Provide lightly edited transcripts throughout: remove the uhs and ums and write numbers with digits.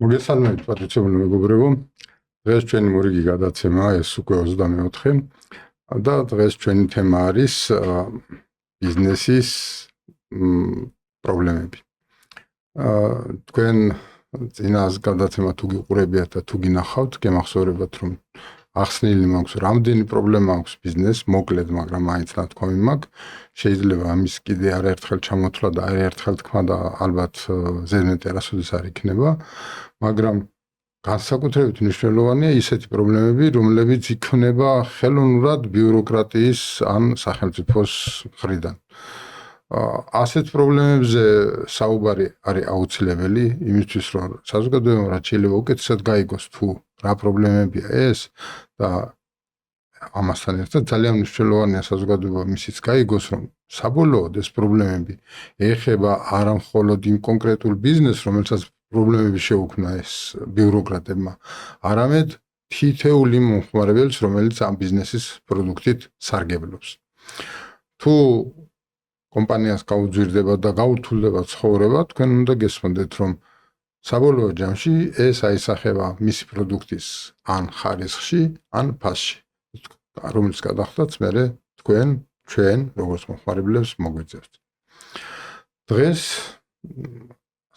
მოგესალმებით, პატრიციული მეგობრებო. დღეს ჩვენი მორიგი გადაცემა ეს უკვე 24 და დღეს ჩვენი თემა არის ბიზნესის პრობლემები. თქვენ წინას გადაცემა თუ გიყურებიათ და თუ გინახავთ, გემახსოვრებათ რომ ახსნილი მაქვს რამდენი პრობლემა აქვს ბიზნეს, მოკლედ, მაგრამ მაინც ნათქვამი მაქვს. შეიძლება ამის კიდე არაერთხელ ჩამოთვლა და არაერთხელ თქვა და ალბათ ზედმეტი არასოდეს არ იქნება, მაგრამ განსაკუთრებით მნიშვნელოვანია ისეთი პრობლემები, რომლებიც იქნება ხელოვნურად ბიუროკრატიის ან სახელმწიფოს მხრიდან. ასეთ პრობლემებზე საუბარი არის აუცილებელი, იმისთვის რომ საზოგადოებამ რაც შეიძლება უკეთესად გაიგოს თუ რა პრობლემებია ეს და ამასთან ერთად ძალიან მნიშვნელოვანია საზოგადოებამ ისიც გაიგოს, რომ საბოლოოდ ეს პრობლემები ეხება არა მხოლოდ იმ კონკრეტულ ბიზნესს, რომელსაც პრობლემები შეუქმნა ეს ბიუროკრატებმა, არამედ თითოეულ იმ მომხმარებელს, რომელიც ამ ბიზნესის პროდუქტით სარგებლობს. თუ კომპანიას გაუძვირდება და გაურთულდება ცხოვრება, თქვენ უნდა გესმოდეთ, რომ საბოლოო ჯამში ეს აისახება მისი პროდუქტის ან ხარისხში, ან ფასში, რომელიც გადახდაც მერე ჩვენ როგორც მომხმარებლებს მოგვიწევთ. დღეს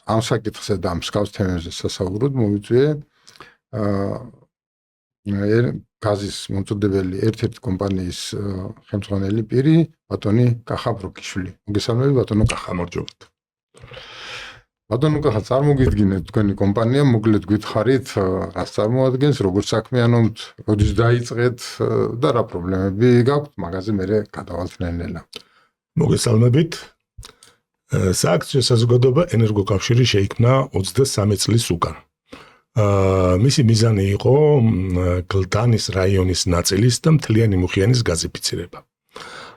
ამ საკითხზე და მსგავს თემებზე სასაუბროდ მოვიწვიე გაზის მომწოდებელი ერთ-ერთი კომპანიის ხელმძღვანელი პირი, ბატონი კახა ბროკიშვილი. მოგესალმებით, ბატონო კახა. გამარჯობათ. ბატონო კახა, წარმოგიდგინეთ თქვენი კომპანია, მოკლედ გითხარით, რას წარმოადგენს, როგორ საქმიანობთ, როდის დაიწყეთ და რა პრობლემები გაქვთ, მაგაზე მერე გადავალთ ნელ-ნელა. მოგესალმებით. სააქციო საზოგადოება ენერგოკავშირი შეიქმნა 23 წლის უკან. მისი მიზანი იყო გლდანის რაიონის ნაწილის და მთლიანი მუხიანის გაზიფიცირება.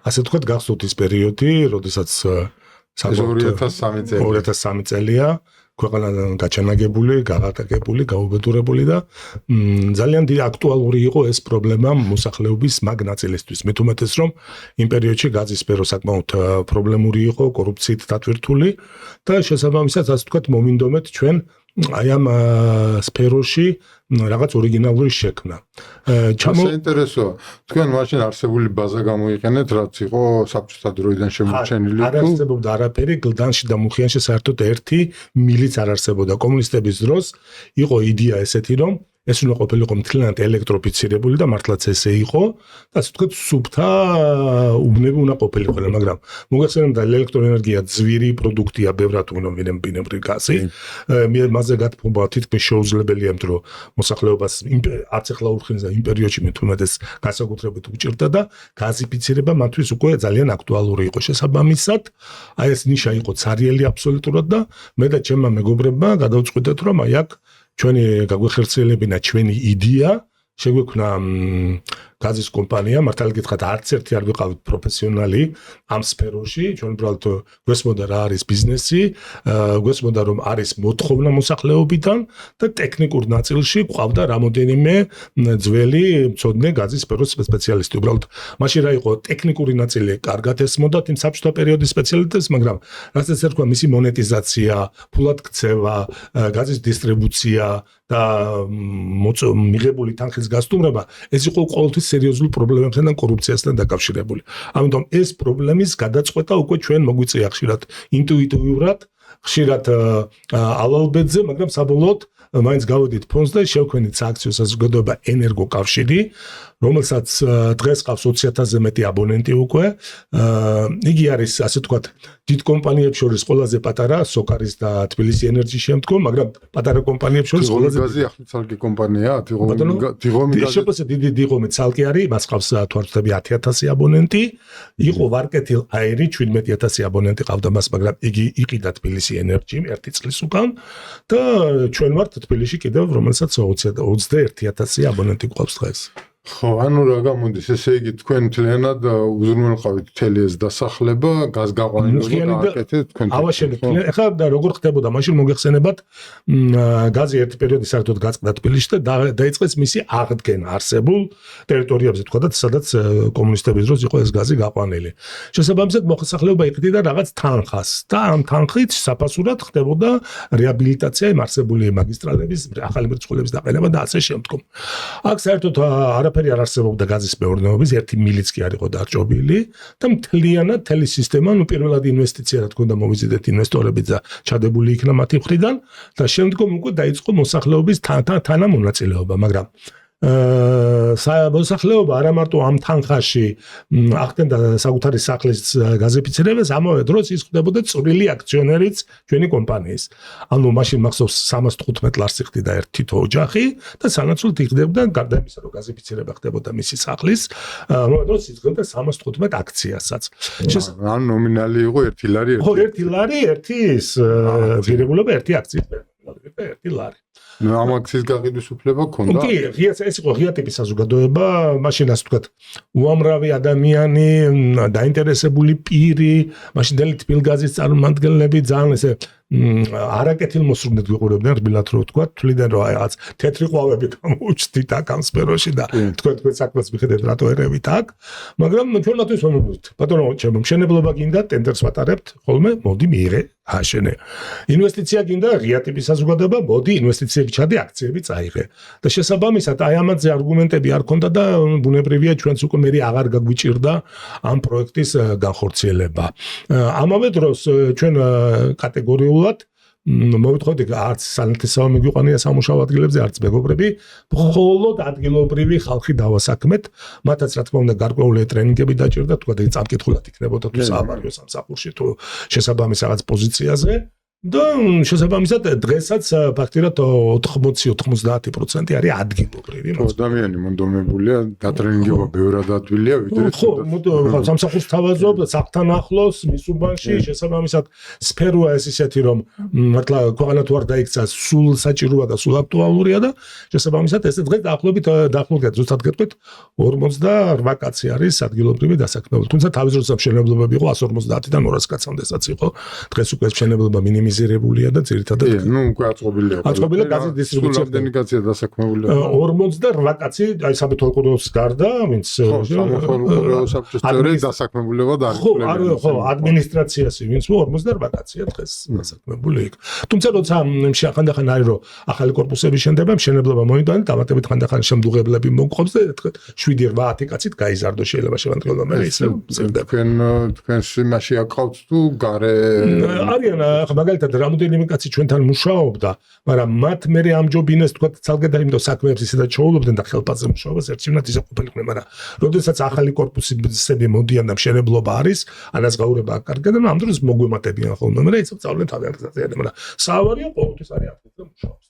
ასე ვთქვათ, გახსოვთ ის პერიოდი, როდესაც 2003 წელია ქვეყანა გაჩანაგებული, გაღატაკებული, გაუბედურებული და ძალიან აქტუალური იყო ეს პრობლემა მოსახლეობის მაგ ნაწილისთვის. მით უმეტეს რომ იმ პერიოდში გაზის სფერო საკმაოდ პრობლემური იყო, კორუფციით დატვირთული და შესაბამისად, ასე ვთქვათ, მომინდომეთ ჩვენ აი ამ სფეროში რაღაც ორიგინალური შექმნა. საინტერესოა. თქვენ მაშინ არსებული ბაზა გამოიყენეთ, რაც იყო საბჭოთა დროიდან შემორჩენილი. არ არსებობდა არაფერი, გლდანში და მუხიანში საერთოდ ერთი მილიც არ არსებობდა. კომუნისტების დროს იყო იდეა ესეთი, რომ ეს უნდა ყოფილიყო მთლიანად ელექტროფიცირებული და მართლაც ესე იყო და ასე ვთქვათ, სუფთა უბნები უნდა ყოფილიყო, მაგრამ მოგახსენებთ, ელექტროენერგია ძვირი პროდუქტია, ბევრად უნდა ვინებრივი გაზი. მასზე გათბობა თითქმის შეუძლებელია, იმიტომ რომ მოსახლეობას არც ახლა ურხინს და იმ პერიოდში მე თუნდაც განსაკუთრებით უჭირდა და გაზიფიცირება მათთვის უკვე ძალიან აქტუალური იყო. შესაბამისად, აი ეს ნიშა იყო ცარიელი აბსოლუტურად და მე და ჩემმა მეგობრებმა გადავწყვიტეთ, რომ აი აქ ჩვენი გაგვეხერხებინა ჩვენი იდეა, შეგვექმნა გაზის კომპანია, მართალი გითხრათ, არც ერთი არ ვიყავით პროფესიონალი ამ სფეროში, ჩვენ უბრალოდ გვესმოდა რა არის ბიზნესი, გვესმოდა რომ არის მოთხოვნა მოსახლეობიდან და ტექნიკურ ნაწილში ყავდა რამოდენიმე ძველი მცოდნე გაზის სფეროს სპეციალისტი. უბრალოდ მაშინ რა იყო ტექნიკური ნაწილი კარგად ესმოდათ იმ საბჭოთა პერიოდის სპეციალისტებს, მაგრამ რასაც ერქვა მისი მონეტიზაცია, ფულად ქცევა, გაზის დისტრიბუცია და მიღებული თანხის გასტუმრება, ეს იყო ყოველთვის სერიოზულ პრობლემებთან და კორუფციასთან დაკავშირებული. ამიტომ ეს პრობლემის გადაწყვეტა უკვე ჩვენ მოგვიწია ხშირად ინტუიტიურად, ხშირად ალალბედზე, მაგრამ საბოლოოდ მაინც გავედით ფონდს და შევქმნით სააქციო საზოგადოება ენერგოკავშირი, რომელსაც დღეს ყავს 20,000-ზე მეტი აბონენტი უკვე. იგი არის, ასე ვთქვათ, დიდ კომპანიებს შორის ყველაზე პატარა, სოკარის და თბილისი ენერჯი შემდგომ, მაგრამ პატარა კომპანიებს შორის ყველაზე გაზი ახლა ცალკე კომპანიაა, დიღომი გაზი. შეფასე დიდი დიღომი ცალკე არის, მას ყავს თუ არ ვთქვი 10,000 აბონენტი, იყო ვარკეთილ აირი 17,000 აბონენტი ყავდა მას, მაგრამ იგი იყიდა თბილისი ენერჯი 1 წლის უკან და ჩვენ ვართ თბილისში კიდევ, რომელსაც 21,000 აბონენტი ყავს დღეს. ხო, ანუ რა გამოდის, ესე იგი თქვენ მთლიანად უზრუნველყავით მთელი ეს დასახლება, გაზგაყვანილობა გააკეთეთ თქვენ. ეხლა როგორ ხდებოდა, მაშინ მოგეხსენებათ, გაზი ერთი პერიოდი საერთოდ გაწყდა თბილისში და დაიწყეს მისი აღდგენა არსებულ ტერიტორიებზე, თქვა და სადაც კომუნისტების დროს იყო ეს გაზი გაყვანილი. შესაბამისად მოსახლეობა იყრიდა რაღაც თანხას და ამ თანხით საფასურად ხდებოდა რეაბილიტაცია იმ არსებული მაგისტრალების, ახალი მრეწველების დაყენება და ასე შემდგომ. აქ საერთოდ არაფერი არ არსებობდა გაზის მეურნეობის, ერთი მილიც კი არ იყო დარჭობილი და მთლიანად თელი სისტემა, პირველად ინვესტიცია რა თქმა უნდა მოვიზიდეთ ინვესტორები და ჩადებული იქნა მათი მხრიდან და შემდგომ უკვე დაიწყო მოსახლეობის თანამონაწილეობა, მაგრამ მოსახლეობა არა მარტო ამ თანხაში ახდენდა საკუთარი სახლის გაზიფიცირებას, ამავე დროს ის ხდებოდა წვრილი აქციონერიც ჩვენი კომპანიის. ანუ მაშინ მახსოვს 315 ლარს იხდიდა ერთ თითო ოჯახი და სანაცვლოდ იხდებოდა გარდა იმისა, რომ გაზიფიცირება ხდებოდა მისი სახლის, ამავე დროს იზრდებოდა 315 აქციასაც. ან ნომინალი იყო 1 ლარი. ხო, 1 ლარი, ერთი ის ღირებულება, ერთი აქციის მეურნეობა, 1 ლარი. ნუ ამ აქციის გაყიდვის უფლება ქონდა? კი, ეს იყო ღია ტიპის საზოგადოება, მაშინ ასე ვთქვათ, უამრავი ადამიანი, დაინტერესებული პირი, მაშინდელი თბილგაზის წარმომადგენლები ძალიან ესე არაკეთილ მოსრიგნად ვიყურებდნენ, რბილად რო ვთქვათ, თვლიდნენ რომ რაღაც თეთრი ყვავები გამოუჩდით აქ ამ სფეროში და თქვენ საქმეს მიხედეთ რატო ერევით აქ, მაგრამ ჩვენ მათთვის ვამბობთ, ბატონო, ჩემო მშენებლობა გინდა, ტენდერს ვატარებთ, ხოლმე მოდი მიიღე, აშენე. ინვესტიცია გინდა, ღია ტიპის საზოგადოება, მოდი ინვესტიციები ჩადე, აქციები წაიღე. და შესაბამისად, აი ამაზე არგუმენტები არ ქონდა და ბუნებრივია ჩვენც უკვე მე აღარ გაგვიჭირდა ამ პროექტის განხორციელება. ამავე დროს ჩვენ კატეგორიულად მოვიტყოდი არც სანათლისავე მიგვიყვანია სამუშაო ადგილებზე, არც მეგობრები, მხოლოდ ადგილობრივი ხალხი დავასაქმეთ, მათაც რა თქმა უნდა გარკვეული ტრენინგები დაჭირდა, თქვა და წამკითხულად იქნებოდა თუ საავარიო სამსახურში თუ შესაბამის რაღაც პოზიციაზე. და შესაბამისად დღესაც ფაქტიურად 80-90% არის ადგილობრივი. ადამიანი მონდომებულია, დატრენინგება ბევრად ადვილია, ვიდრე ხო, სამსახურს თავაზობ, საფთან ახლოს, მის უბანში, შესაბამისად სფეროა ეს ისეთი, რომ მართლა ქვეყანა თუ არ დაიქცა, სულ საჭიროა და სულ აქტუალურია და შესაბამისად ეს დღეს დაახლოებით ზუსტად გეტყვით 48 კაცი არის ადგილობრივი დასაქმებული. თუმცა თავის დროს მშენებლობები იყო 150-დან 200 კაცამდესაც იყო. დღეს უკვე მშენებლობა მინიმიზირებულია და ძირითადად ნუ უკვე აწყობილია. აწყობილია გაზის დისტრიბუცია. რამდენი კაცია დასაქმებული? 48 კაცი, აი საბეთო ყუროს გარდა, ვინც საბჭოს წევრები დასაქმებულებად არის. ხო, ადმინისტრაციაში ვინც 48 კაცია დღეს დასაქმებული იქ. თუმცა როცა ხანდახან არის რომ ახალი корпуსები შენდება, მშენებლობა მოიტანა, დამატებით ხანდახან შემდგებლები მოგყობს და 7-8 კაცით გაიზარდო შეიძლება შევანტყელო მე ისე თქვენ იმაში აკავთ თუ გარე არიან ახლა მაგალითად რამოდენიმე კაცი ჩვენთან მუშაობდა, მაგრამ მათ მე ამჯობინეს თქვა ცალკე და იმიტომ საქმეებს ისედაც ჩაულობდნენ და ხელფასზე მუშაობას ერთჩინად ისე ყოფილიყვნენ, მაგრამ როდესაც ახალი корпуსები მოდიან და მშენებლობა არის, ანაზღაურება აკარგებდა და ამ დროს მოგვემატებიან ხოლმე, მაგრამ ისევ წავლენ თავიანთი გზაზე, მაგრამ საავარიო ყოველთვის არის აქ და მუშაობს.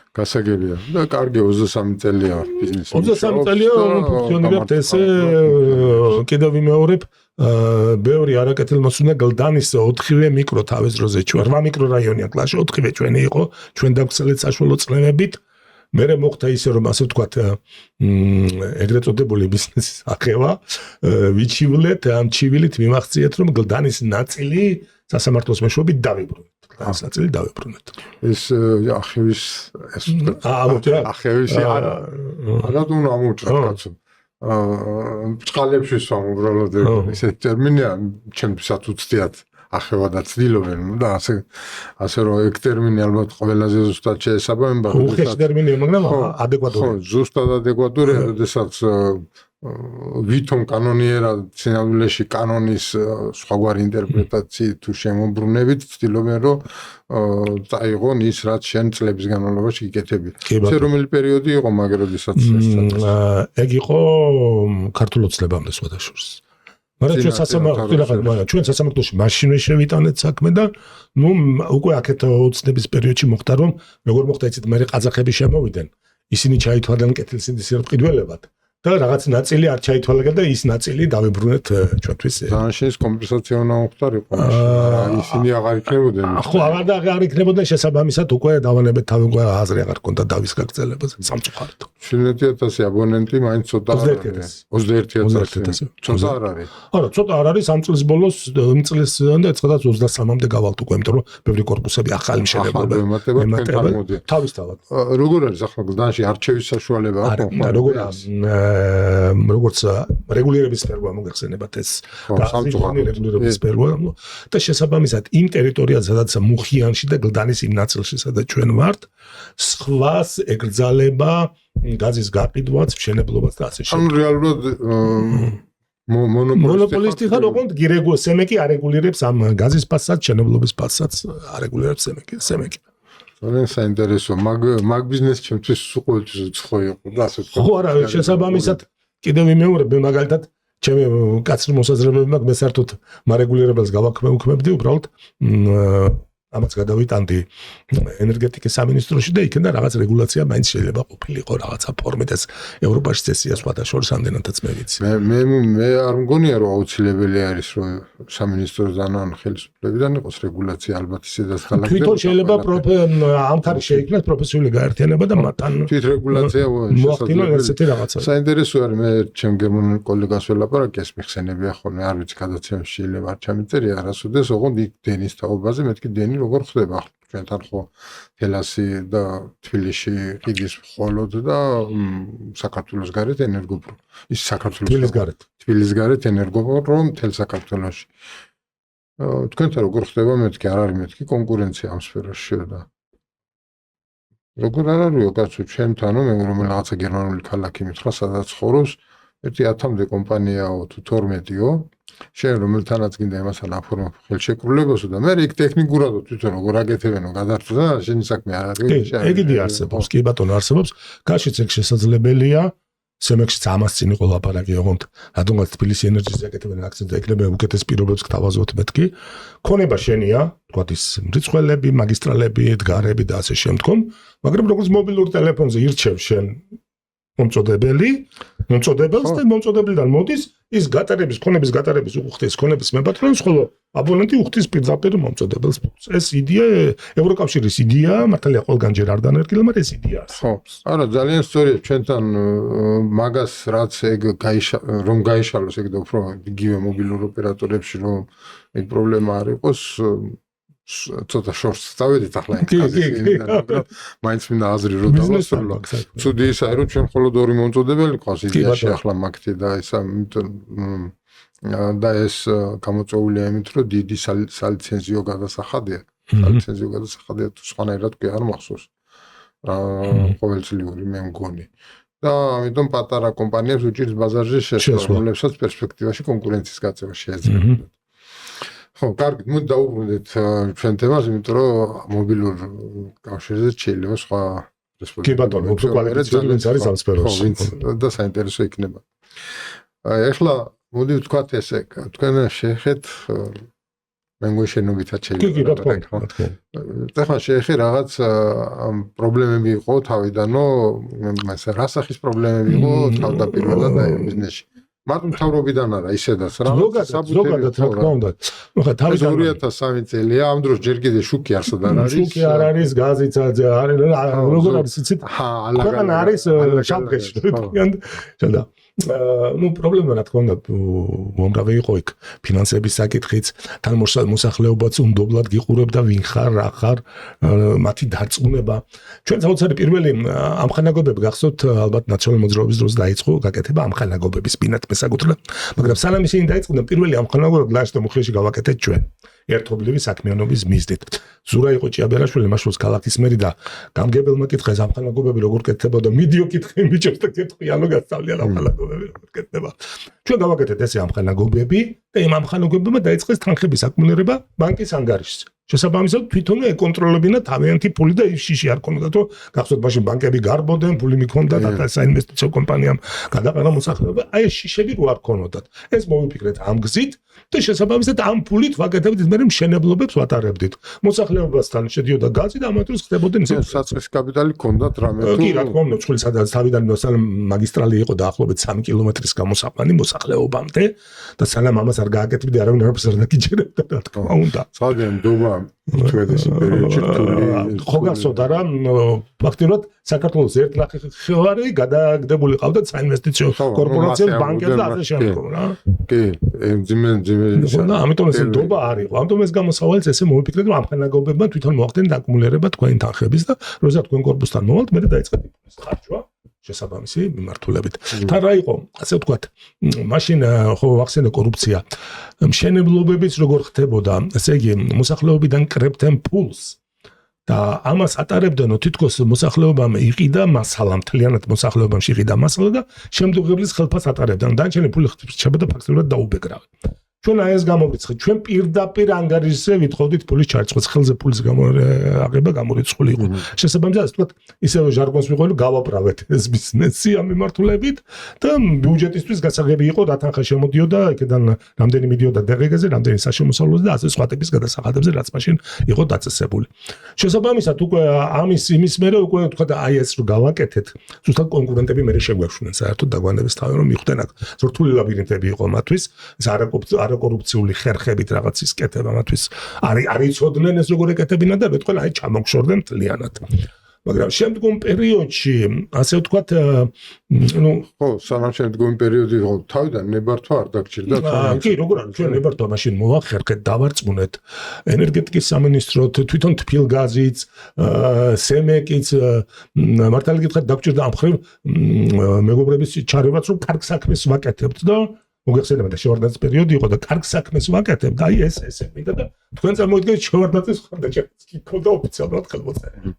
გასაგებია და კარგი 23 წელია ბიზნესი. 23 წელია ფუნქციონირებთ ესე კიდევ ვიმეორებ ბევრი არაკეთილ მოსუნა გლდანის 4-ვე მიკრო თავის დროზე ჩვენ 8 მიკრორაიონია კლასში 4-ვე ჩვენი იყო ჩვენ დავქცელეთ საშუალო წლებებით მე მოხდა ისე რომ ასე ვთქვათ ეგრეთ წოდებული ბიზნესის აღება ვიჩივლეთ ამ ჩივილით მიმაღწიეთ რომ გლდანის ნაწილი სასამართლოს მეშვეობით დავიბრუნეთ. ეს ნაწილი დავიბრუნეთ. ეს ახევის ეს ახევისი არა თუ ამოჭრა კაცო. ბწყალებში სვამ უბრალოდ ესეთი ტერმინია ჩემთვისაც უცდიათ ახევა და ცდილობენ და ასე რომ ეგ ტერმინი ალბათ ყველაზე ზუსტად შეესაბამება. უხეში ტერმინია, მაგრამ ადეკვატური. ხო, ზუსტად ადეკვატურია, როდესაც ვითომ კანონიერად სინამდვილეში კანონის სხვაგვარი ინტერპრეტაციით თუ შემოbrunებით ცდილობენ რომ წაიღონ ის რაც შენ წლების განმავლობაში გიკეთები. ეს რომელი პერიოდი იყო მაგ როდესაც ეგ იყო ქართულ ოცნებამდე სხვადასხვა. მაგრამ ჩვენ სასამართლოში მაშინვე შევიტანეთ საქმე და ნუ უკვე აქეთ ოცნების პერიოდში მოხდა რომ როგორ მოხდა იცით მე ყაზახები შემოვიდნენ ისინი ჩაითვალნენ კეთილსინდისიერად მყიდველებად და რაღაც ნაწილი არ ჩაითვალა და ის ნაწილი დავიბრუნეთ ჩვენთვის. დანაშაულის კომპენსაცია უნდა მოხდარიყო. ისინი აღარ იქნებოდნენ. ხო, აღარ იქნებოდნენ შესაბამისად უკვე დავანებეთ თავი უკვე აზრი აღარ ქონდა დავის გაგრძელებაზე სამწუხაროდ. 17,000 აბონენტი მაინც ცოტა არ არის. 21,000. ცოტა არ არის. არა, ცოტა არ არის ამ წლის ბოლოს იმ წლის და ეცღაც 23-მდე გავალთ უკვე, იმიტომ რომ ბევრი კორპუსები ახალი მშენებლობა ემატება. თავისთავად. როგორ არის ახლა გლდანში არჩევის საშუალება აქვს? როგორც რეგულირების სფეროა მოგეხსენებათ ეს რეგულირების სფეროა და შესაბამისად იმ ტერიტორიაზე სადაც მუხიანში და გლდანის იმ ნაწილში სადაც ჩვენ ვართ სხვას ეკრძალება გაზის გაყიდვაც მშენებლობაც და ასე ანუ რეალურად მონოპოლისტი ხარ ოღონდ სემეკი არეგულირებს ამ გაზის ფასადს მშენებლობის ფასადს არეგულირებს სემეკი ძალიან საინტერესო მაგ ბიზნესი ჩემთვის ყოველთვის უცხო იყო და ასე ვთქვათ. ხო არა, შესაბამისად კიდევ ვიმეორებ მაგალითად ჩემი კაცრი მოსაზრებები მაქვს მე საერთოდ მარეგულირებელს გავაქმებდი უბრალოდ ამაც გადავიტანდი ენერგეტიკის სამინისტროში და იქიდან რაღაც რეგულაცია მაინც შეიძლება ყოფილიყო რაღაცა ფორმიდას ევროპაში წესია სხვათა შორის ამდენადაც მე ვიცი. მე არ მგონია რომ აუცილებელი არის რომ სამინისტროდან ან ხელისუფლებიდან იყოს რეგულაცია ალბათ ისედაც ქალაქებში. თვითონ შეიძლება ამ ხარისხი შეიქმნას პროფესიული გაერთიანება და მათთან თვით რეგულაცია მოახდინონ ესეთი რაღაცა. საინტერესო არის მე ჩემ გერმანულ კოლეგას ველაპარაკე ეს მიხსენებია ხოლმე არ ვიცი გადაცემებში შეიძლება არ ჩამიწერია არასოდეს ოღონდ იქ დენის თაობაზე მეთქი დენი როგორ ხდება ჩვენთან ხო თელასი და თბილისში ყიდის მხოლოდ და საქართველოს გარეთ ენერგოპრო ის საქართველოს თბილისის გარეთ ენერგოპრო მთელ საქართველოში თქვენთან როგორ ხდება მეთქი არ არის მეთქი კონკურენცია ამ სფეროში და როგორ არ არისო კაცო ჩვენთანო მე რომ რაღაცა გერმანული ქალაქი მითხრა სადაც ცხოვრობს ერთი 10-მდე კომპანიაო თუ 12-ო შენ რომელთანაც გინდა იმასთან აფორმო ხელშეკრულებასო და მე იქ ტექნიკურად თვითონ როგორ აკეთებენო გადართვა შენი საქმე არ არის ეგეთი არსებობს კი ბატონო არსებობს გაშიც ეგ შესაძლებელია სემექსიც ამას წინ იყო ლაპარაკი ოღონდ რადგანაც თბილისი ენერგიაზე აკეთებენ აქცენტს ეკლებენ უკეთეს პირობებს გთავაზობთ მეთქი ქონება შენია თქვა ის მრიცხველები მაგისტრალები ედგარები და ასე შემდგომ მაგრამ როგორც მობილურ ტელეფონზე ირჩევ შენ მომწოდებელს და მომწოდებელიდან მოდის ის გატარების ქონების გატარების უხდის ქონების მებათრონს ხოლო აბონენტი უხდის პირდაპირ მომწოდებელს ეს იდეა ევროკავშირის იდეაა მართალია ყველგანჯერ არ დანერგილა მაგრამ ეს იდეაა ხო არა ძალიან სწორია ჩვენთან მაგას რაც ეგ რომ გაიშალოს ეგ და უფრო იგივე მობილურ ოპერატორებში რომ ეგ პრობლემა არ იყოს ცოტა შორს წავედით ახლა მაგრამ მაინც მინდა აზრი რომ დავასრულო. ცუდი ისაა რომ ჩვენ მხოლოდ ორი მომწოდებელი ყავს იდეაში ახლა მაგთი და ისა და ეს გამოწვეულია იმით რომ დიდი სალიცენზიო გადასახადია. სალიცენზიო გადასახადია თუ სხვანაირად კი არ მახსოვს. ყოველწლიური მე მგონი. და ამიტომ პატარა კომპანიებს უჭირს ბაზარზე შესვლა, რომლებსაც პერსპექტივაში კონკურენციის გაწევა შეეძლებათ. ხო, კარგი, მოდი დავუბრუნდეთ ჩვენ თემას, იმიტომ რომ მობილურ კავშირზე შეიძლება სხვა რესპუბლიკა. კი ბატონო, უფრო კვალიფიცირებული არის ამ სფეროში. და საინტერესო იქნება. ეხლა მოდი ვთქვათ ესე, თქვენ შეეხეთ მე მგონი შენობითაც შეიძლება. კი, რა თქმა უნდა. ეხლა შეეხე რაღაც პრობლემები იყო თავიდანო, მასა რა სახის პრობლემები იყო თავდაპირველად აი ბიზნესში. მარტო მთავრობიდან არა, ისედაც რა ზოგადად რა თქმა უნდა. ნუ ხა თავიდან 2003 წელია, ამ დროს ჯერ კიდე შუქი არსად არ არის. შუქი არ არის, გაზიც არის, როგორ არის იცით? ქვეყანა არის შამფეში. და ნუ პრობლემა რა თქმა უნდა უამრავი იყო იქ ფინანსების საკითხიც, თან მოსახლეობაც უნდობლად გიყურებდა ვინ ხარ, რა ხარ, მათი დარწმუნება. ჩვენ საოცარი პირველი ამხანაგობები გახსოვთ ალბათ ნაციონალური მოძრაობის დროს დაიწყო გაკეთება ამხანაგობების ბინათ მესაკუთრებად, მაგრამ სანამ ისინი დაიწყდნენ პირველი ამხანაგობები ლაშტო მუხლეში გავაკეთეთ ჩვენ. ერთობლივი საქმიანობის მიზნით. ზურა იყო ჭიაბერაშვილი, მაშულს ქალაქის მერი და გამგებელმა კითხეს ამხანაგობები როგორ კეთდებოდა, მიდიო კითხე ბიჭებს და კითხი ანუ გასწავლია ამხანაგობები როგორ კეთდება. ჩვენ გავაკეთეთ ესე ამხანაგობები და იმ ამხანაგობებმა დაიწყეს თანხების აკუმულირება ბანკის ანგარიშზე. შესაბამისად თვითონ ეკონტროლებინა თავიანთი ფული და შიში არ ქონდათ რომ გახსოვთ მაშინ ბანკები გარბოდნენ ფული მიქონდათ და საინვესტიციო კომპანიამ გადაყენა მოსახლეობა აი ეს შიშები რო არ ქონოდათ ეს მოვიფიქრეთ ამ გზით და შესაბამისად ამ ფულით ვაკეთებდით მე მშენებლობებს ვატარებდით მოსახლეობასთან შედიოდა გაზი და ამათაც ხდებოდნენ ისე საწყის კაპიტალი ქონდათ რამე თუ კი რა თქმა უნდა წვრილი სადაც თავიდან მაგისტრალი იყო დაახლოებით 3 კილომეტრის გამოსაყვანი მოსახლეობამდე და სანამ ამას არ გააკეთებდი არავინ არ გიჯერებდა რა თქმა უნდა ძალიან დომა უწვედეს პერიოდში ხო გახსოვდა რა ფაქტობრივად საქართველოს ერთ ნახევარი გადააგდებული ყავდა საინვესტიციო კორპორაციებს ბანკებს და ასე შემდგომ რა კი ძიმე და ამიტომ ეს დობა არის ამიტომ ეს გამოსავალიც ესე მოვიფიქრეთ რომ ამ ხანაგობებმა თვითონ მოახდენ დაკუმულირება თქვენი თანხების და როცა თქვენ კორპუსთან მოვალთ მე დაიწყეთ ის ხარჯვა შესაბამისი მიმართულებით. თან რა იყო, ასე ვთქვათ, მაშინ ხო ახსენე კორუფცია. მშენებლობებიც როგორ ხდებოდა, ესე იგი, მოსახლეობიდან კრებდნენ ფულს და ამას ატარებდნენ თითქოს მოსახლეობამ იყიდა მასალა, მთლიანად მოსახლეობამში იყიდა მასალა და შემდგომლის ხელფას ატარებდნენ. დანარჩენი ფული ხდებოდა ფაქტობრივად დაუბეგრავენ. ჩვენ აი ეს გამოვრიცხეთ, ჩვენ პირდაპირ ანგარიშზე ვითხოვდით ფულის ჩარიცხვის, ხელზე ფულის აღება გამორიცხული იყო. შესაბამისად, ასე ვთქვათ, ისევ ჟარგონს ვიყოლი, გავაправეთ ეს ბიზნესი ამ მიმართულებით და ბიუჯეტისთვის გასაღები იყო, რა თანხა შემოდიოდა, იქიდან რამდენი მიდიოდა დაღეგაზე, რამდენი საშემოსავლოზე და ასე სხვა ტიპის გადასახადებზე, რაც მაშინ იყო დაწესებული. შესაბამისად, უკვე იმის მერე უკვე ვთქვათ, აი ეს რო გავაკეთეთ, ზუსტად კონკურენტები მერე შეგვეშვნენ საერთოდ დაგვანების თავი რომ მიხვდნენ აქ. ზრთული ლაბირინთები იყო მათთვის, ეს არაკორუფციული ხერხებით რაღაცის კეთება მათთვის არ იცოდნენ ეს როგორ ეკეთებინა და მეტყვენ აი ჩამოგშორდნენ მთლიანად. მაგრამ შემდგომ პერიოდში ასე ვთქვათ ნუ ხო სანამ შემდგომ პერიოდი იყო თავიდან ნებართვა არ დაგჭირდა კი როგორ არის ჩვენ ნებართვა მაშინ მოვახერხეთ დავარწმუნეთ ენერგეტიკის სამინისტროთ თვითონ თბილგაზიც სემეკიც მართალი გითხრათ დაგჭირდა ამ ხრივ მეგობრების ჩარევაც რომ კარგ საქმეს ვაკეთებთ და მოგეხსენება და შევარდნაძის პერიოდი იყო და კარგ საქმეს ვაკეთებ და აი ეს მინდა და თქვენ წარმოიდგინეთ შევარდნაძის ხარდაჭერა ქონდა ოფიციალურად ხელმოწერილი.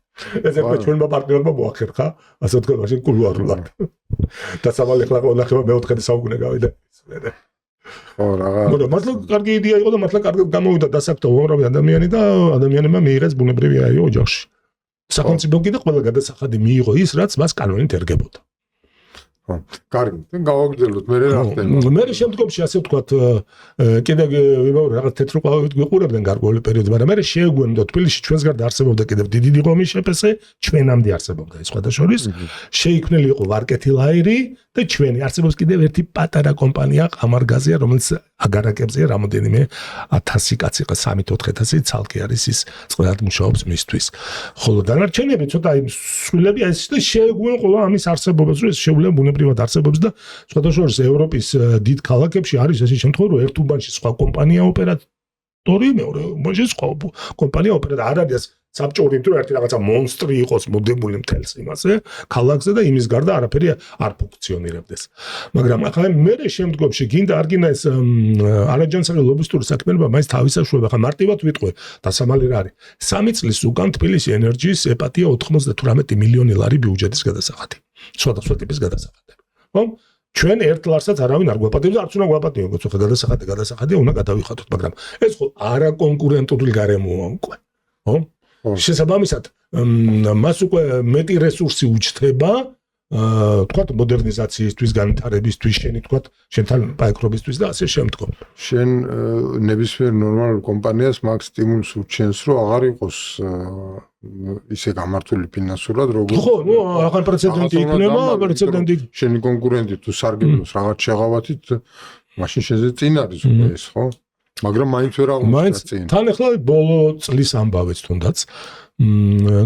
ეს ერთ ჩვენმა პარტნიორმა მოახერხა, ასე ვთქვათ, მაშინ კულუარულად. და სამალე ახლა ნახება მეოთხე საუკუნე გავიდა. ხო რაღა. მაგრამ მართლა კარგი იდეა იყო და მართლა კარგად გამოვიდა დასაქმდა უამრავი ადამიანი და ადამიანებმა მიიღეს ბუნებრივი აიო ოჯახში. სახელმწიფო კიდე ყველა გადასახადი მიიღო ის, რაც მას კანონით ერგებოდა. კარგი, გავაგრძელოთ მე რა ხდება. მე შემდგომში ასე ვთქვათ, კიდე ვიმავრე რაღაც თეთრ ყვავებით გვიყურებდნენ გარკვეული პერიოდი, მაგრამ მე შეეგვენდო თბილისში ჩვენს გარდა არსებობდა კიდევ დიდი ღომის შეფესე, ჩვენამდე არსებობდა ეს სხვადასხვის, შეიქმნილი იყო ვარკეთი ლაირი და ჩვენი არსებობს კიდევ ერთი პატარა კომპანია ყამარგაზია, რომელიც აგარაკებზეა რამოდენიმე 1000 კაცი ყა 3-4 ცალკე არის ის წყლად მუშაობს მისთვის. ხოლო დანარჩენები ცოტა აი სულები ეს შეეგვენ ყველა ამის არსებობას, რომ ეს შეუძლია ბუნებრივად არსებობს და სხვადასხვა ევროპის დიდ ქალაქებში არის ესე შემთხვევა, რომ ერთ უბანში სხვა კომპანია ოპერატორი, მეორე უბანში სხვა კომპანია ოპერატორი არ არის საბჭოური თუ ერთი რაღაცა მონსტრი იყოს მოდებული მთელს იმასე ქალაქზე და იმის გარდა არაფერი არ ფუნქციონირებდეს. მაგრამ ახლა მე შემდგომში გინდა არ გინდა ეს არაჯანსაღი ლობისტური საქმიანობა მაინც თავისაშუალება ხა მარტივად ვიტყვი დასამალი რა არის 3 წლის უკან თბილისი ენერჯის ეპატია 98 მილიონი ლარი ბიუჯეტის გადასახადი. სხვადასხვა ტიპის გადასახადები. ხო? ჩვენ ერთ ლარსაც არავინ არ გვაპატიებს და არც უნდა გვაპატიებოს, ხო გადასახადია უნდა გადავიხატოთ, მაგრამ ეს ხო არაკონკურენტული გარემოა უკვე. ხო? შესაბამისად, მას უკვე მეტი რესურსი უჩნდება, თქვათ მოდერნიზაციისთვის, განვითარებისთვის, შენი თქვათ, შენთან პაექრობისთვის და ასე შემდგომ. შენ ნებისმიერ ნორმალურ კომპანიას მაგ სტიმულს უჩენს, რომ აღარ იყოს ისე გამართული ფინანსურად, როგორც ხო, ნუ აღარ პრეცედენტი იქნება, პრეცედენტი შენი კონკურენტი თუ სარგებლობს რაღაც შეღავათით, მაშინ შენზე წინ არის უკვე ეს, ხო? მაგრამ მაინც ვერ აღმოჩნდა წინ. თან ახლა ბოლო წლის ამბავეც თუნდაც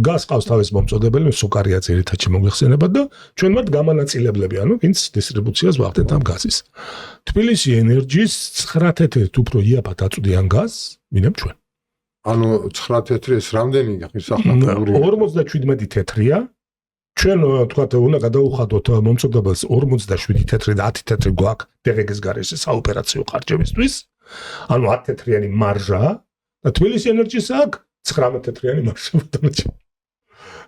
გაზ ყავს თავის მომწოდებელი, სუკარია ძირითადად მოიხსენება და ჩვენ მათ გამანაწილებლები, ანუ ვინც დისტრიბუციას ვახდენთ ამ გაზის. თბილისი ენერჯის 9 თეთრით უფრო იაფად აწვდიან გაზს, ვინმე ჩვენ. ანუ 9 თეთრი ეს რამდენი ისახნაგური? 57 თეთრია. ჩვენ თქვათ უნდა გადაუხადოთ მომწოდებელს 47 თეთრი და 10 თეთრი გვაქვს დღეგის გარეშე საოპერაციო ხარჯებისთვის. ანუ 10 თეთრიანი მარჟა და თბილისი ენერჯის აქვს 19 თეთრიანი მარჟა.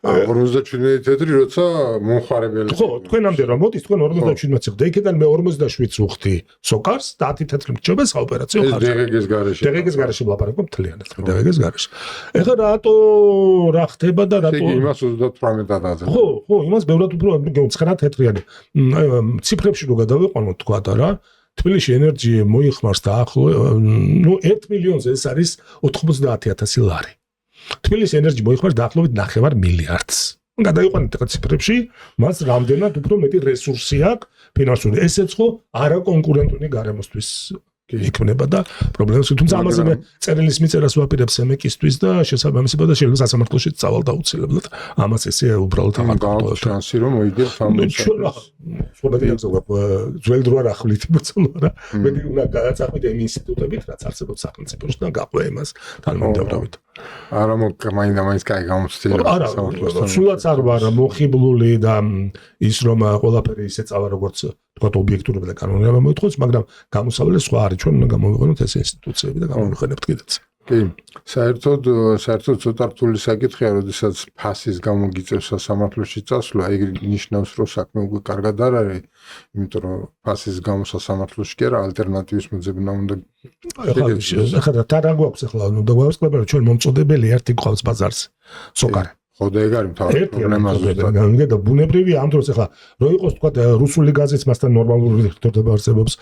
57 თეთრი როცა მომხარებელი. ხო, თქვენამდე რომ მოდის, თქვენ 57 წიხდა, იქიდან მე 47-ს ვუხდი სოკარს, 10 თეთრი მრჩება საოპერაციო ხარჯი. დღეგეს გარეშე. დღეგეს გარეშე ვლაპარაკობ მთლიანად, დღეგეს გარეშე. ეხლა რატო რა ხდება და რატო იმას 38-ად აძლევს. ხო, იმას ბევრად უფრო 9 თეთრიანი. ციფრებში რო გადავიყვანოთ თქვა და რა თბილისში ენერგი მოიხმარს და ახლო 1 მილიონზე ეს არის 90,000 ლარი. თბილისში ენერგი მოიხმარს დაახლოებით 9 მილიარდს. გადაიყვანეთ ახლა ციფრებში, მას რამდენად უფრო მეტი რესურსი აქვს ფინანსური. ესეც ხო არაკონკურენტული გარემოსთვის იქნება და პრობლემას თუმცა ამაზე მე წერილის მიწერას ვაპირებ სემეკისთვის და შესაბამისად და შეიძლება სასამართლოში წავალ დაუცილებლად ამას ესე უბრალოდ ამაგავთ შანსი რომ მოიგებს ამბობს. ძველ დრო არ ახვლით მოწოლა რა. მე უნდა გადაწყვეტ იმ ინსტიტუტებით რაც არსებობს სახელმწიფოში და გაყვე იმას თანამდებობით. არა მაინდა-მაინც კაი გამოცდილება. არა, სულაც არ ვარ მოხიბლული და ის რომ ყველაფერი ისე წავა როგორც თქვა ობიექტურობა და კანონიერება მოითხოვს, მაგრამ გამოსავალი სხვა არის. ჩვენ უნდა გამოვიყენოთ ეს ინსტიტუციები და გამოვიყენებთ კიდეც. კი, საერთოდ ცოტა რთული საკითხია, როდესაც ფასის გამოგიწევს სასამართლოში წასვლა, ეგ ნიშნავს, რომ საქმე უკვე კარგად არ არის, იმიტომ რომ ფასის გამო სასამართლოში კი არა, ალტერნატივის მოძებნა უნდა. ახლა და რა გვაქვს ახლა, უნდა გვაქვს რომ ჩვენ მომწოდებელი ერთი გვყავს ბაზარზე. სოკარი. ხო და ეგ არის მთავარი პრობლემა ზუსტად. და ბუნებრივია ამ დროს ახლა რო იყოს თქვა რუსული გაზიც მასთან ნორმალური ურთიერთობა არსებობს,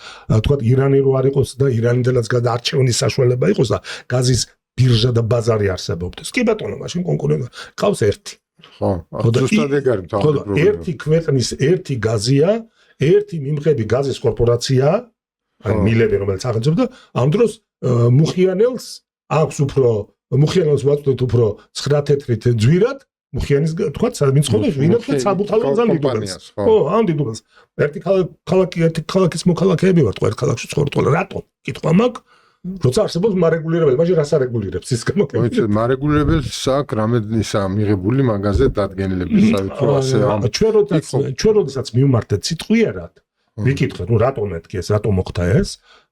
თქვა ირანი რო არ იყოს და ირანიდანაც გადაარჩევნის საშუალება იყოს და გაზის ბირჟა და ბაზარი არსებობდეს. კი ბატონო, მაშინ კონკურენტი ყავს ერთი. ხო, ზუსტად ეგ არის მთავარი პრობლემა. ერთი ქვეყნის ერთი გაზია, ერთი მიმღები გაზის კორპორაცია, ან მილები რომელიც აღწევს და ამ დროს მუხიანელს აქვს უფრო მუხიანელს ვაწვდით უფრო 9 თეთრით ძვირად მუხიანის თქვა ვინც ხოვდეს ვინაც საბუთალონს ან დიდუბანს ხო ან დიდუბანს ერთი ქალაქის მოქალაქეები ვართ ყველა ქალაქში ცხოვრობთ ყველა რატო კითხვა მაქვს როცა არსებობს მარეგულირებელი მაშინ რას არეგულირებს ის გამოკლებით მარეგულირებელს აქვს რამე ისა მიღებული მაგაზე დადგენილების საერთო ასე ჩვენ როდესაც მივმართეთ სიტყვიერად ვიკითხეთ რომ რატო მეთქი ეს რატო მოხდა ეს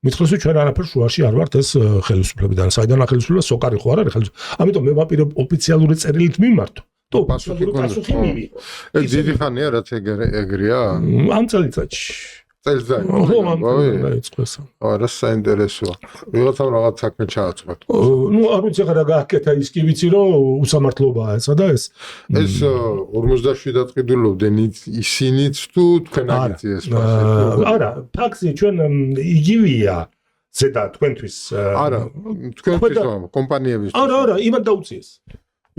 მithros ჩვენ არაფერ შუაში არ ვართ ეს ხელისუფლებიდან საიდან ხელისუფლება სოკარი ხო არ არის ხელისუფლება ამიტომ მე ვაპირებ ოფიციალური წერილით მიმართო და პასუხი მივიღო ეს დიდი ხანია რაც ეგრეა ამ წელიწადში წელიწადში არა საინტერესოა ვიღაცამ რაღაც საქმე ჩააწყვეტ ნუ არ ვიცი ხა რა გააკეთა ის კი ვიცი რომ უსამართლობაა ესა და ეს 57 ყიდულობდნენ ისინიც თუ თქვენ აგიცი ეს არა ფაქსი ჩვენ იგივეა ზედა თქვენთვის არა თქვენთვის კომპანიების არა იმად დაუციეს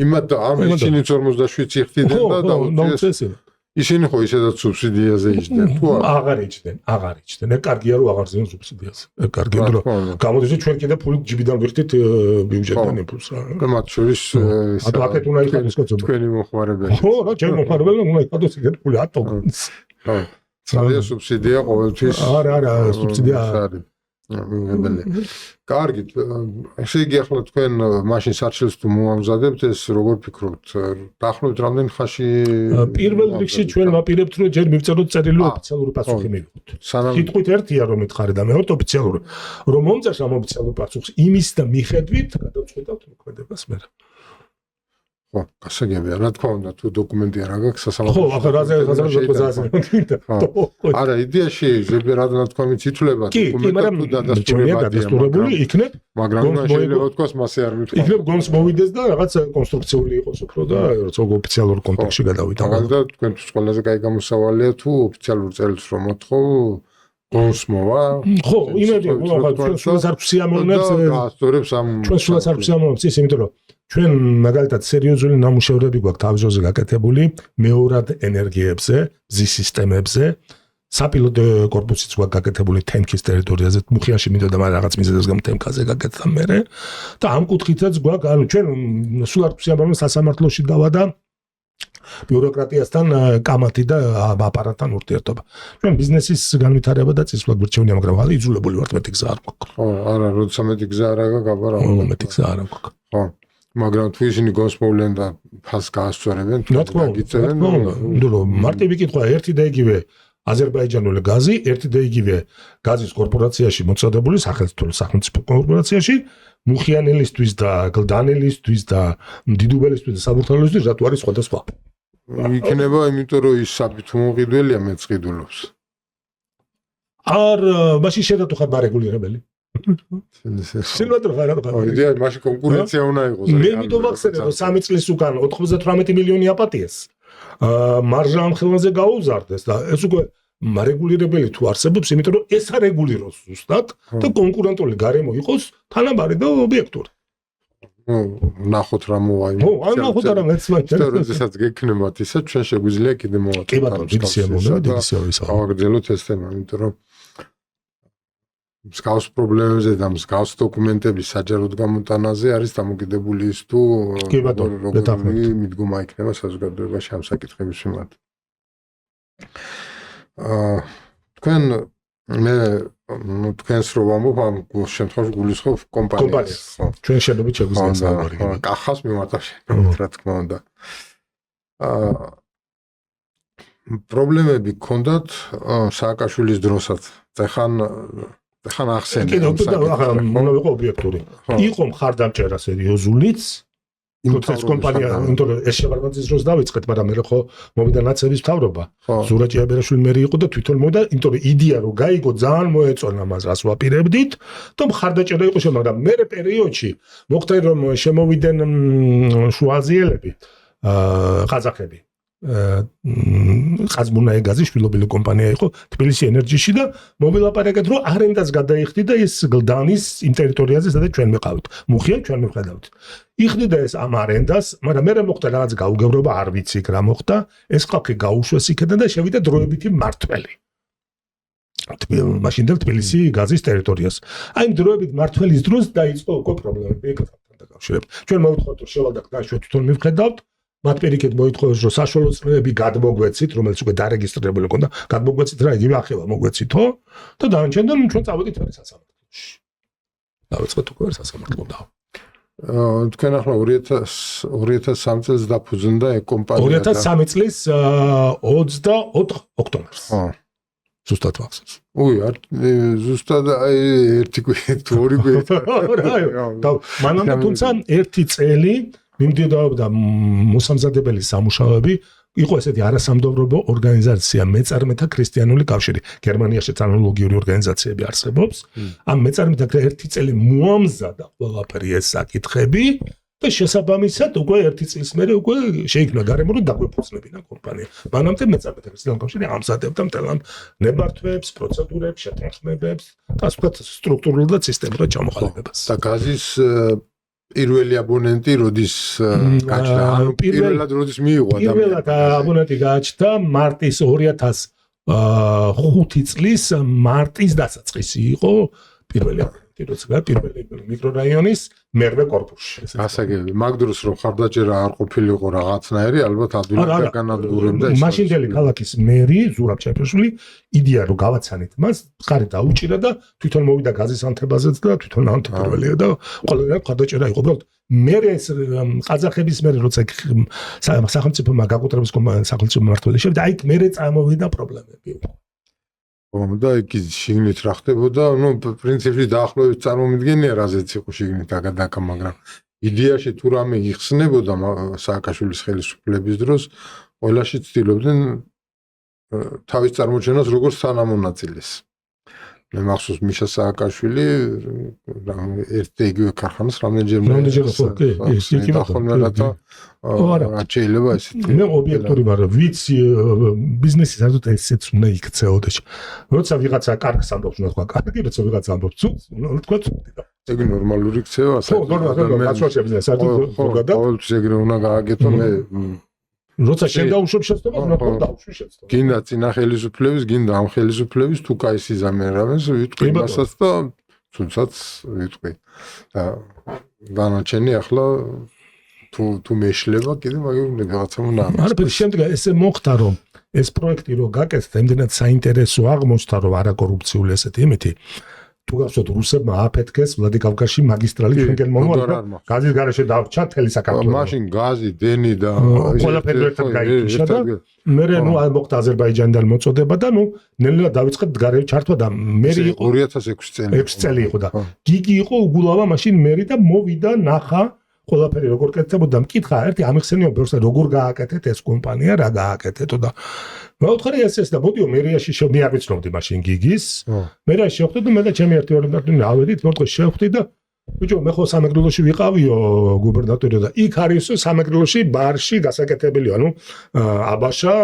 იმად ამ ისინიც 47 იხდიდნენ და დაუციეს ისინი ხო ისედაც სუბსიდიაზე იჯდნენ თუ აღარ იჯდნენ კარგია რომ აღარ ზიან სუბსიდიაზე კარგია რომ გამოდის ჩვენ კიდე ფული ჯიბიდან ვიხდით ბიუჯეტიდან იმპულს რა მათ შორის აკეთ უნდა იყოს კაცო თქვენი მოხმარებელი ხო რა ჩემი მოხმარებელი უნდა იყოს ეგეთ ფული ატო ხო ცალია სუბსიდია ყოველთვის არა სუბსიდია არის კარგით ესე იგი ახლა თქვენ მაშინ საჩელს თუ მოამზადებთ ეს როგორ ფიქრობთ დაახლოებით რამდენი ხანში პირველ რიგში ჩვენ ვაპირებთ რომ ჯერ მივწეროთ წერილი ოფიციალური პასუხი მივიღოთ სიტყვით ერთია რომ მითხარი და მეორე ოფიციალური რომ მომწერს ამ ოფიციალურ პასუხს იმის და მიხედვით გადავწყვეტავთ მოქმედებას მე ხო, გასაგებია, რა თქმა უნდა, თუ დოკუმენტი არ აქვს სასამართლოში. ხო, ახლა რაზე არა, იდეაში ზებერადად თქვენ ითვლება დოკუმენტი დადასტურებული იქნებ, მაგრამ შეიძლება თქვას მასე არ მithქვა. იქნებ გონს მოვიდეს და რაღაც კონსტრუქციული იყოს უფრო და როგორც ოფიციალურ კონტექსტში გადავიდეთ. მაგალითად, თქვენთვის ყველაზე კაი გამოსავალია თუ ოფიციალურ წერილს რომ მოთხოვ გონს მოვა. ხო, იმედი, ჩვენ სულაც არ ვსიამოვნებთ. ჩვენ სულაც არ ვსიამოვნებთ ის, იმიტომ რომ ჩვენ მაგალითად სერიოზული ნამუშევრები გვაქვს თავისოზე გაკეთებული მეორად ენერგიებზე, მზის სისტემებზე, საპილოტო კორპუსიც გვაქვს გაკეთებული თემქის ტერიტორიაზე, მუხიაში მინდოდა მაგრამ რაღაც მიზეზის გამო თემქაზე გაკეთდა მერე და ამ კუთხითაც გვაქვს, ანუ ჩვენ სულ არ ვსიამოვნებთ სასამართლოში დავა და ბიუროკრატიასთან კამათი და აპარატთან ურთიერთობა. ჩვენ ბიზნესის განვითარება და წინსვლა გვერდჩევნია, მაგრამ ხალხი იძულებული ვართ მეტი გზა არ გვაქვს. ხო, არა, როცა მეტი გზა არ აქვს, აბარა მეტი გზა არ გვაქვს. ხო. მაგრამ თუ ისინი გონს მოვლენ და ფას გაასწორებენ, გაგიწევენ, ნუ მარტივი კითხვაა, ერთი და იგივე აზერბაიჯანული გაზი, ერთი და იგივე გაზის კორპორაციაში მოწოდებული სახელმწიფო კორპორაციაში მუხიანელისთვის და გლდანელისთვის და დიდუბელისთვის და საბურთალოსთვის რატო არის სხვადასხვა? იქნება, იმიტომ რომ ის საბითო მოყიდველია მეც ყიდულობს. მაშინ შედათ ხარ მარეგულირებელი. შენვადრო ხარ რა? იდეა მაშინ კონკურენცია უნდა იყოს. მე მითო ვახსენე რომ 3 წლის უკან 98 მილიონი აპატიეს. მარჟა ამ ხელმაზე გაუზარდეს და ეს უკვე მარეგულირებელი თუ არსებობს, იმიტომ რომ ეს არეგულიროს ზუსტად და კონკურენტული გარემო იყოს თანაბარი და ობიექტური. ნახოთ რა მოვა იმ. აი ნახოთ რა მეც ვაჭერ. როდესაც გექნებათ ისა ჩვენ შეგვიძლია კიდე მოვატყუოთ. კი ბატონო, დიდისია მომდა, დიდისია ვისაუბრე. გავაგრძელოთ ეს თემა, იმიტომ რომ მსგავს პრობლემებზე და მსგავს დოკუმენტების საჯაროდ გამოტანაზე არის დამოკიდებული ის თუ როგორი მიდგომა იქნება საზოგადოებაში ამ საკითხების მიმართ. თქვენ მე თქვენს რო ვამბობ ამ შემთხვევაში გულისხმობ კომპანიას. ჩვენ შენობით შეგვიძლია საუბარი. კახას მიმართა შენობით რა თქმა უნდა. პრობლემები გქონდათ სააკაშვილის დროსაც. ხან ახსენე. კიდევ უნდა ვიყო ობიექტური. იყო მხარდამჭერა სერიოზულიც. ეს კომპანია, იმიტომ რომ ეს შევარდნაძის დროს დავიწყეთ, მაგრამ მე ხო მოვიდა ნაცების მთავრობა. ზურა ჭიაბერაშვილი მერი იყო და თვითონ მოვიდა, იმიტომ რომ იდეა რო გაიგო ძალიან მოეწონა მას, რას ვაპირებდით და მხარდაჭერა იყო შე, მაგრამ მე პერიოდში მოხდა რომ შემოვიდნენ შუაზიელები, ყაზახები. ყაზბუნაი გაზი შვილობილი კომპანია იყო თბილისი ენერჯიში და მობილაპარაკეთ რომ არენდას გადაიხდი და ეს გლდანის იმ ტერიტორიაზე სადაც ჩვენ მეყავით. მუხია ჩვენ მივხედავთ. იხდიდა ეს ამ არენდას, მაგრამ მე მოხდა რაღაც გაუგებრობა, არ ვიცი რა მოხდა. ეს ხალხი გაუშვეს იქიდან და შევიდა დროებითი მართველი. მაშინდელ თბილისი გაზის ტერიტორიას. აი იმ დროებით მართველის დროს დაიწყო უკვე პრობლემები ეკონომიკთან დაკავშირებით. ჩვენ მოვთხოვთ რომ შევალდათ და ჩვენ თვითონ მივხედავთ. მათ პირიქით მოითხოვეს რომ საშუალო წლებები გადმოგვეცით, რომელიც უკვე დარეგისტრირებული ჰქონდა, გადმოგვეცით რა იგი ახლა მოგვეცითო და დანარჩენთან ჩვენ წავედით ვერ სასამართლოში. დავიწყეთ უკვე ვერ სასამართლოდაო. თქვენ ახლა 2003 წელს დაფუძნდა ეგ კომპანია 2003 წლის 24 ოქტომბერს. ზუსტად ვახსენს. ზუსტად ერთი კვირა თუ ორი კვირა. მანამდე თუმცა ერთი წელი მიმდინარეობდა მოსამზადებელი სამუშაოები, იყო ესეთი არასამთავრობო ორგანიზაცია მეწარმეთა ქრისტიანული კავშირი. გერმანიაშიც ანალოგიური ორგანიზაციები არსებობს. ამ მეწარმეთა ერთი წელი მოამზადა ყველაფერი ეს საკითხები და შესაბამისად უკვე ერთი წლის მერე უკვე შეიქმნა გარემო რომ დაგვეფუძნებინა კომპანია. მანამდე მეწარმეთა ქრისტიანული კავშირი ამზადებდა მთელ ამ ნებართვებს, პროცედურებს, შეთანხმებებს და ასე ვთქვათ სტრუქტურულ და სისტემურად ჩამოყალიბებას. და გაზის პირველი აბონენტი როდის გაჩნდა? ანუ პირველად როდის მიიღო ადამიანს? პირველად აბონენტი გაჩნდა მარტის 2005 წლის მარტის დასაწყისი იყო პირველი აბონენტი, როცა პირველი მიკრორაიონის მერვე კორპუსში. გასაგები, მაგ დროს რომ ხარდაჭერა არ ყოფილიყო რაღაცნაირი, ალბათ ადვილად განადგურებდა ეს. მაშინდელი ქალაქის მერი ზურაბ ჭიაბერაშვილი იდეა რომ გავაცანით მას, ხარი დაუჭირა და თვითონ მოვიდა გაზის ანთებაზეც და თვითონ ანთებელია და ყველა ხარდაჭერა იყო. უბრალოდ მერე ეს ყაზახების მერე როცა სახელმწიფომა გაკუთრების სახელმწიფო მმართველი შევიდა, აი მერე წამოვიდა პრობლემები. და იქ შიგნით რა ხდებოდა, ну, პრინციპში დაახლოებით წარმომიდგენია რაზეც იყო შიგნით აგადაკა, მაგრამ იდეაში თუ რამე იხსნებოდა სააკაშვილის ხელისუფლების დროს, ყველაში ცდილობდნენ თავის წარმოჩენას როგორც თანამონაწილეს. მე მახსოვს მიშა სააკაშვილი ერთ იგივე ქარხანას რამდენჯერმე ხოლმე რათა შეიძლება ესეთი მე ობიექტური ვარ ვიცი ბიზნესი საერთოდ ესეც უნდა იქცეოდა როცა ვიღაცა კარგს ამბობს უნდა თქვა კარგი როცა ვიღაცა ამბობს ცუდს თქვა ცუდი და ეგ ნორმალური ქცევა ხო ნორმალურად გაცვაშებს საერთოდ ზოგადად ყოველთვის ეგრე უნდა გააკეთო მე როცა შენ დაუშვებ შეცდომას უნდა თქვა დაუშვი შეცდომა გინდა წინა ხელისუფლების გინდა ამ ხელისუფლების თუ კაი სიზამერავებს ვიტყვი მასაც და თუნდაც ვიტყვი და დანარჩენი ახლა თუ მეშლება კიდე მაგერ რაღაცა უნდა არაფერი შემდეგ ესე მოხდა რომ ეს პროექტი რო გაკეთდა იმდენად საინტერესო აღმოჩნდა რომ არა კორუფციული ესეთი იმითი თუ გახსოვთ რუსებმა აფეთქეს ვლადიკავკაზში მაგისტრალი ჩვენგან მომავალ გაზის გარეშე დავრჩა მთელი საქართველო. მაშინ გაზი, დენი და ყველაფერი ერთად გაიქიშა და მე მოხდა აზერბაიჯანიდან მოწოდება და ნელ-ნელა დაიწყეთ გარეშე ჩართვა და მე იყო 2006 წელი. 6 წელი იყო და გიგი იყო უგულავა მაშინ მერი და მოვიდა ნახა ყველაფერი როგორ კეთდებოდა მკითხა ერთი ამიხსენიო ბევრს როგორ გააკეთეთ ეს კომპანია რა გააკეთეთო და მეუთხარი ეს და მოდიო მერიაში მე არ ვიცნობდი მაშინ გიგის მერიაში შევხვდი და მე და ჩემი ერთი ორი მარტინი ავედით მორდღე შევხვდი და ბიჭო მე ხო სამეგრელოში ვიყავიო გუბერნატორი და იქ არის სამეგრელოში ბარში გასაკეთებელი ანუ აბაშა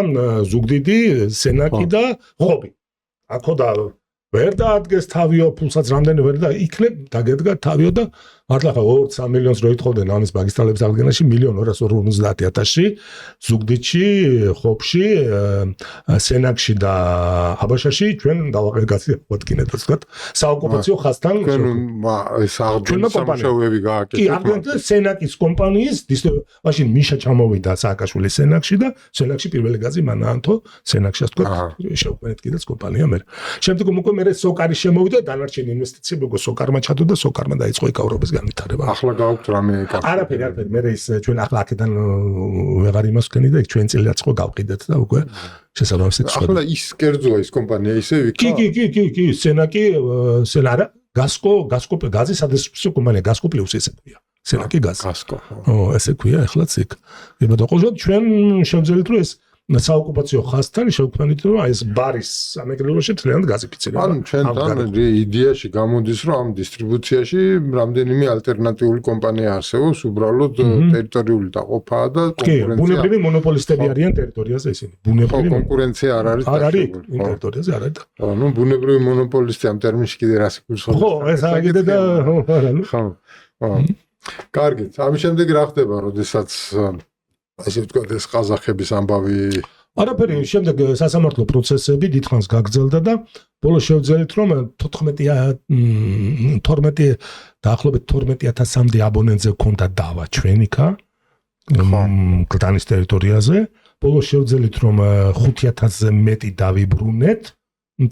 ზუგდიდი სენაკი და ხობი აქო და ვერ დაადგეს თავიო ფულსაც რამდენი ვერ და იქნებ დაგედგა თავიო და მართლა ხა 2-3 მილიონს რო ითხოვდნენ ამის მაგისტრალების აღდგენაში 1.250.000-ში ზუგდიდში, ხობში, სენაკში და აბაშაში ჩვენ დავაღწევთ ვთქვათ საოკუპაციო ხაზთან ჩვენ ეს აღდგენის სამუშაოები გააკეთეთ. კი, აღდგენდა სენაკის კომპანიის მაშინ მიშა ჩამოვიდა სააკაშვილის სენაკში და სენაკში პირველი გაზი მანაანთო სენაკში ასე ვთქვათ შევქმნით კიდეც კომპანია მე. შემდგომ უკვე მე სოკარი შემოვიდა დანარჩენი ინვესტიციები უკვე სოკარმა ჩადო და სოკარმა დაიწყო ეკავრობის განვითარება. ახლა გაუქვთ რამე არაფერი მე ის ჩვენ ახლა აქედან ვეღარ იმას ვქენი და იქ ჩვენ წილად იყო გავყიდეთ და უკვე შესაბამისად ახლა ის კერძოა ის კომპანია ისე ვიქა კი სენაკი სენარა გასკო გაზის სადისტრიბუციო კომპანია გასკო პლუს ესე ქვია სენაკი გასკო ესე ქვია ახლაც იქ ებოდა ყოჟო ჩვენ შევძელით რომ ეს საოკუპაციო ხაზთან შევქმნით რომ ეს ბარის სამეგრელოში თლიანად გაზიფიცირება. ანუ ჩვენთან იდეაში გამოდის რომ ამ დისტრიბუციაში რამდენიმე ალტერნატიული კომპანია არსებობს, უბრალოდ ტერიტორიული დაყოფაა და კონკურენცია. კი, ბუნებრივი მონოპოლისტები არიან ტერიტორიაზე ისინი. ბუნებრივი კონკურენცია არ არის. არ არის ტერიტორიაზე არ არის. ანუ ბუნებრივი მონოპოლისტი ამ ტერმინში კიდე რას იკურსხობს? ხო, ეს აგიდე და ხო. კარგით, ამის შემდეგ რა ხდება, როდესაც ასე ვთქვათ ეს ყაზახების ამბავი არაფერი შემდეგ სასამართლო პროცესები დიდხანს გაგრძელდა და ბოლოს შევძელით რომ 12 დაახლოებით 12000-მდე აბონენტზე ჰქონდა დავა ჩვენიკა კლდანის ტერიტორიაზე ბოლოს შევძელით რომ 5000-ზე მეტი დავიბრუნეთ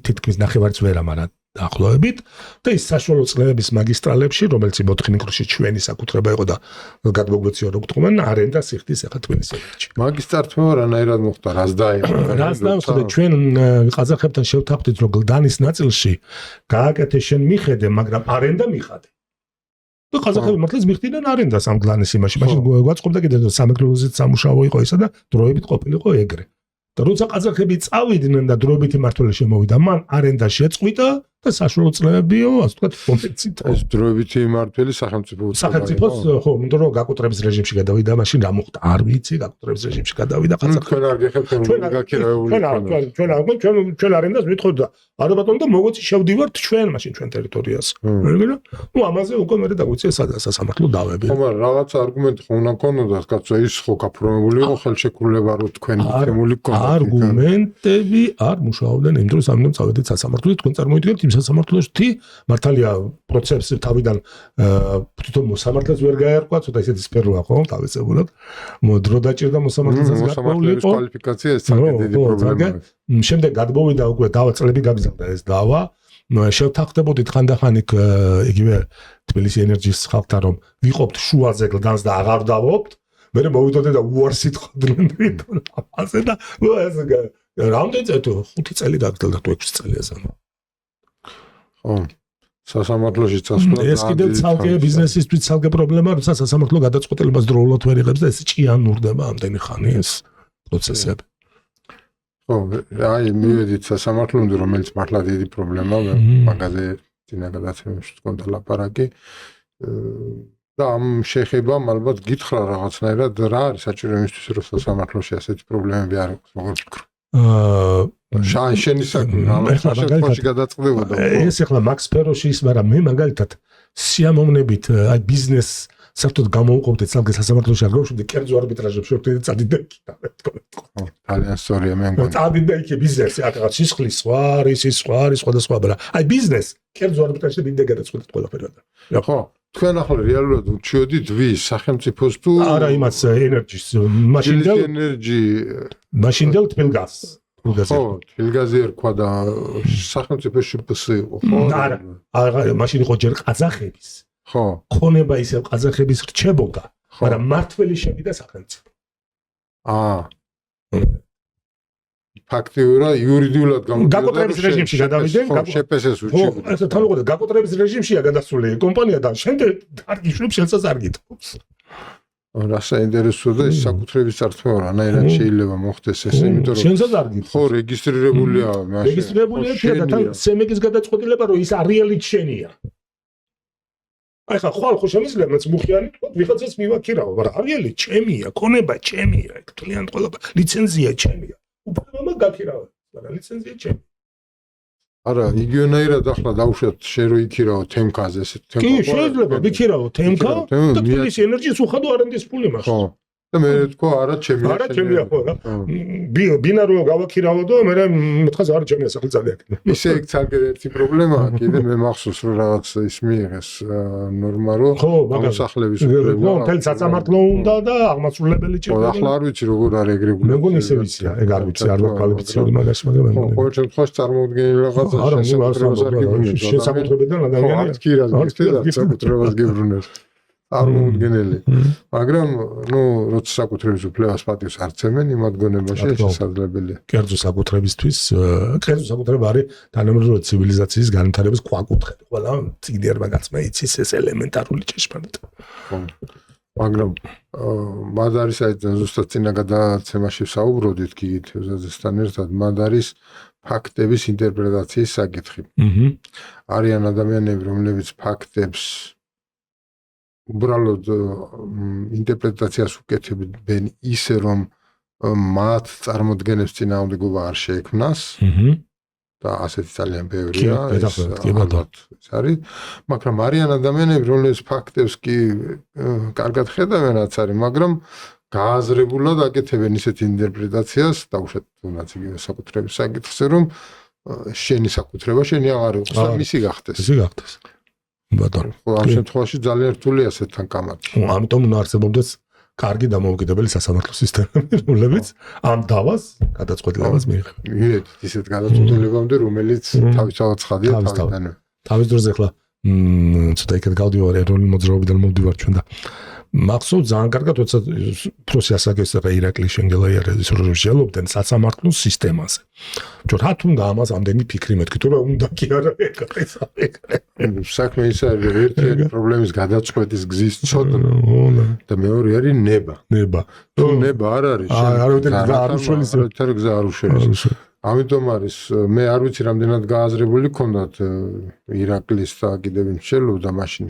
თითქმის ნახევარიც ვერა მაგრამ დაახლოებით და ის საშუალო წყლების მაგისტრალებში რომელიც მოთხნიკრში ჩვენი საკუთრება იყო და გადმოგვეციო რო გთხოვენ არენდა სიხდის ახლა თქვენი სერვერში მაგისტრალთმა რანაირად მოხდა რას დაიხო ჩვენ ყაზახებთან შევთანხმდით რომ გლდანის ნაწილში გააკეთე შენ მიხედე მაგრამ არენდა მიხადე და ყაზახები მართლაც მიხდნენ არენდას ამ გლდანის იმაში მაშინ გვაწყობდა კიდე სამეგრელოზეც სამუშაო იყო ისა და დროებით ყოფილიყო ეგრე და როცა ყაზახები წავიდნენ და დროებითი მმართველი შემოვიდა მან არენდა შეწყვიტა და საშუალო წლებიო ასე ვთქვათ კომპენსით ეს დროებითი მმართველი სახელმწიფოს ხო მინდო რომ გაკუტრების რეჟიმში გადავიდა მაშინ რა მოხდა არ ვიცი გაკუტრების რეჟიმში გადავიდა ყაზახები ჩვენ არ გეხებთ ჩვენ არენდას ვითხოვთ და არა ბატონო და მოგოცი შევდივართ ჩვენ მაშინ ჩვენ ტერიტორიაზე ნუ ამაზე უკვე მე დაგვიწია სასამართლო დავები ხო მაგრამ რაღაც არგუმენტი ხო უნდა ქონოდათ კაცო ის ხო გაფორმებული იყო ხელშეკრულება რომ თქვენი თემული კონტაქტი არგუმენტები არ მუშაობდნენ იმ დროს ამიტომ წავედით სასამართლოში თქვენ წარმოიდგენთ იმ სასამართლოში მართალია პროცესს თავიდან თვითონ მოსამართლეს ვერ გაერკვა ცოტა ისეთი სფეროა ხო დავეცებულად დრო დაჭირდა მოსამართლესაც მოსამართლეს კვალიფიკაცია ეს ძალიან დიდი პრობლემაა შემდეგ გადმოვიდა უკვე დავა წლები გაგზავნა ეს დავა შევთანხმდებოდით ხანდახან იქ იგივე თბილისი ენერგიის ხალხთან რომ ვიყოფთ შუაზე გლდანს და აღარ დავობთ მე მოვიდოდე და უარს იტყოდნენ თვითონ ამაზე და ეს რამდენი წელი 5 წელი გაგრძელდა თუ 6 წელი ასე ხო სასამართლოში წასვლა ეს კიდევ ცალკე ბიზნესისთვის ცალკე პრობლემაა როცა სასამართლო გადაწყვეტილებას დროულად ვერ იღებს და ეს ჭიანურდება ამდენი ხანი ეს პროცესები ხო აი მივედით სასამართლომდე რომელიც მართლა დიდი პრობლემაა მაგაზე წინა გადაცემებში თქვენთან ლაპარაკი და ამ შეხებამ ალბათ გითხრა რაღაცნაირად რა არის საჭირო იმისთვის რომ სასამართლოში ასეთი პრობლემები არ იყოს როგორ ვფიქრობ შენი საქმე რა გადაწყდებოდა ეს ახლა მაქს სფეროში ის მაგრამ მე მაგალითად სიამოვნებით აი ბიზნეს საერთოდ გამოუყოფდეთ ცალკე სასამართლოში არ გავუშვიდე კერძო არბიტრაჟებს შევხვდით წადიდა იქიდან ძალიან სწორია მე მგონი წადიდა იქ ბიზნესი აქაც სისხლის სხვა არის სხვადასხვა მაგრამ აი ბიზნეს კერძო არბიტრაჟში მინდა გადაწყვეტეთ ყველაფერი ხო თქვენ ახლა რეალურად ურჩიოდით ვის სახელმწიფოს თუ არა იმას ენერგიის მაშინდელ თბილგაზს თბილგაზი. ხო, თბილგაზი ერქვა და სახელმწიფოში PS იყო, ხო? არა, მაშინ იყო ჯერ ყაზახების. ხო. ქონება ისევ ყაზახების რჩებოდა, მაგრამ მართველი შევიდა სახელმწიფო. ფაქტიურად იურიდიულად გაკოტრების რეჟიმში გადავიდნენ, შეპესეს ხო, ეს თანხმობა გაკოტრების რეჟიმშია გადასული კომპანია და შემდეგ დარგიშვლებს ხელსაც არ გითხოვს. რა საინტერესოა და ეს საკუთრების წართვა რანაირად შეიძლება მოხდეს ესე, იმიტომ რომ შენსაც არ გითხოვს. ხო, რეგისტრირებულია მაშინ. რეგისტრირებულია და თან სემეკის გადაწყვეტილება რომ ის არეალით შენია. აი ხალხ ხო შემიძლია მეც მუხიანი თქვა ვიღაცას მივაქირავ, მაგრამ არეალი ჩემია, ქონება ჩემია, ეგ თლიანად ყველა ლიცენზია ჩემია. უფლება გაქირავე, მაგრამ ლიცენზია ჩემი. არა, იგივენაირად ახლა დავუშვათ შენ რო იქირავო თემკაზე, ესე თემკა. კი, შეიძლება ვიქირავო თემკა და თბილისის ენერგიის უხადო არენდის ფული მაქვს. ხო. და მე თქვა არა ჩემია. არა ჩემია ხო რა. ბინა რო გავაქირავო და მე მეთხას არა ჩემია სახელი ძალიან. ისე იქ ძალიან ერთი პრობლემაა, კიდე მე მახსოვს რომ რაღაც ის მიიღეს ნორმა რომ გამოსახლების უფლება. ხო, თელ საწამართლო უნდა და აღმასრულებელი ჭირდება. ხო, ახლა არ ვიცი როგორ არის ეგ რეგულაცია. მეგონი ისე ვიცია, ეგ არ ვიცი, არ ვაკვალიფიცირდი მაგას, მაგრამ მე მგონი. ყოველ შემთხვევაში წარმოუდგენელი რაღაცა შესაძლებლობას არ გიბრუნებს. შესაძლებლობიდან ადამიანია. კი რა, საკუთრებას გიბრუნებს. წარმოუდგენელი. მაგრამ, ნუ, როცა საკუთრების უფლებას პატივს არ ცემენ, იმ ადგონებაში შესაძლებელია. კერძო საკუთრებისთვის, კერძო საკუთრება არის თანამედროვე ცივილიზაციის განვითარების ქვაკუთხედი. ყველა ციგნიერმა გაცმა იცის ეს ელემენტარული ჭეშმარიტება. ხო. მაგრამ მად არის საერთოდ ზუსტად წინა გადაცემაში ვსაუბრობდით გიგითევზაძესთან ერთად, მად არის ფაქტების ინტერპრეტაციის საკითხი. არიან ადამიანები, რომლებიც ფაქტებს უბრალოდ ინტერპრეტაციას უკეთებენ ისე, რომ მათ წარმოდგენებს წინააღმდეგობა არ შეექმნას და ასეთი ძალიან ბევრია, ეს არის, მაგრამ არიან ადამიანები, რომლებიც ფაქტებს კი კარგად ხედავენ, რაც არის, მაგრამ გააზრებულად აკეთებენ ისეთ ინტერპრეტაციას, დაუშვათ თუნდაც იგივე საკუთრების საკითხზე, რომ შენი საკუთრება შენი აღარ იყოს და მისი გახდეს. მისი გახდეს. ბატონო. ხო, ამ შემთხვევაში ძალიან რთულია ასეთთან კამათი. ამიტომ უნდა არსებობდეს კარგი დამოუკიდებელი სასამართლო სისტემები, რომლებიც ამ დავას გადაწყვეტილებას მიიღებენ. მივედით ისეთ გადაწყვეტილებამდე, რომელიც თავისთავად ცხადია თავიდანვე. თავის დროზე ახლა ცოტა იქეთ გავდივარ ეროვნული მოძრაობიდან მომდივარ ჩვენ და მახსოვს ძალიან კარგად, როცა პროსი ასაკის და ირაკლი შენგელაიარეს რო შეელობდნენ სასამართლო სისტემაზე. რატო უნდა ამას ამდენი ფიქრი მეთქი, თუ რა უნდა კი არა ეგ. საქმე ის არის, ერთი პრობლემის გადაწყვეტის გზის ცოდნა და მეორე არის ნება. ნება. თუ ნება არ არის, არავითარი გზა არ უშველის. ამიტომ არის, მე არ ვიცი რამდენად გააზრებული ქონდათ ირაკლის და კიდევ ვინც შეელობდა მაშინ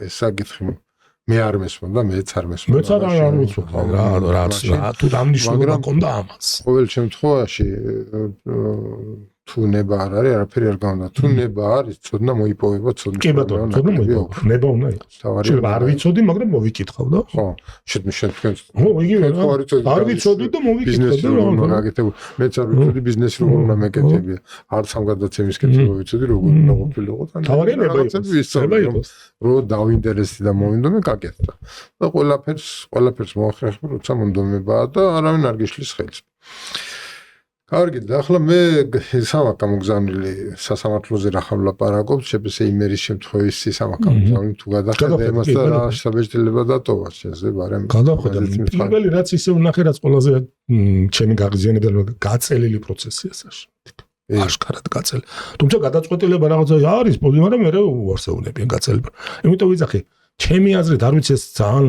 ეს საკითხი. მე არ მესმოდა, მეც არ მესმოდა. მეც არ ვიცოდი რა თუ დამნიშნულება კონდა ამას. ყოველ შემთხვევაში თუ ნება არ არის, არაფერი არ გავდა. თუ ნება არის, ცოდნა მოიპოვება, ცოდნა. კი ბატონო, ცოდნა მოიპოვება. ნება უნდა იყოს. შეიძლება არ ვიცოდი, მაგრამ მოვიკითხავ და ხო, შენ თქვენ. ხო, იგივე რა. არ ვიცოდი და მოვიკითხავ და რა გაკეთებ. მეც არ ვიცოდი ბიზნესი როგორ უნდა მეკეთებია. არც ამ გადაცემის კეთება ვიცოდი, როგორ უნდა ყოფილიყო და ნება იყოს. რო დავინტერესდი და მოვინდომე გაკეთდა. და ყველაფერს მოახერხე, როცა მომდომებაა და არავინ არ გიშლის ხელს. კარგი, და ახლა მე სამაკ გამოგზავნილი სასამართლოზე რა ხარ ვლაპარაკობ, შეფასე იმერის შემთხვევის სამაკ გამოგზავნილი თუ გადახედა იმას და რა საბეჭდილება დატოვა შენზე, მაგრამ გადახედა. პირველი რაც ისე ვნახე, რაც ყველაზე ჩემი გაღიზიანებელი გაწელილი პროცესია საშ. აშკარად გაწელი. თუმცა გადაწყვეტილება რაღაცა არის, მაგრამ მე უარსეუნებიან გაწელება. იმიტომ ვიძახი ჩემი აზრით არ ვიცი ეს ძალიან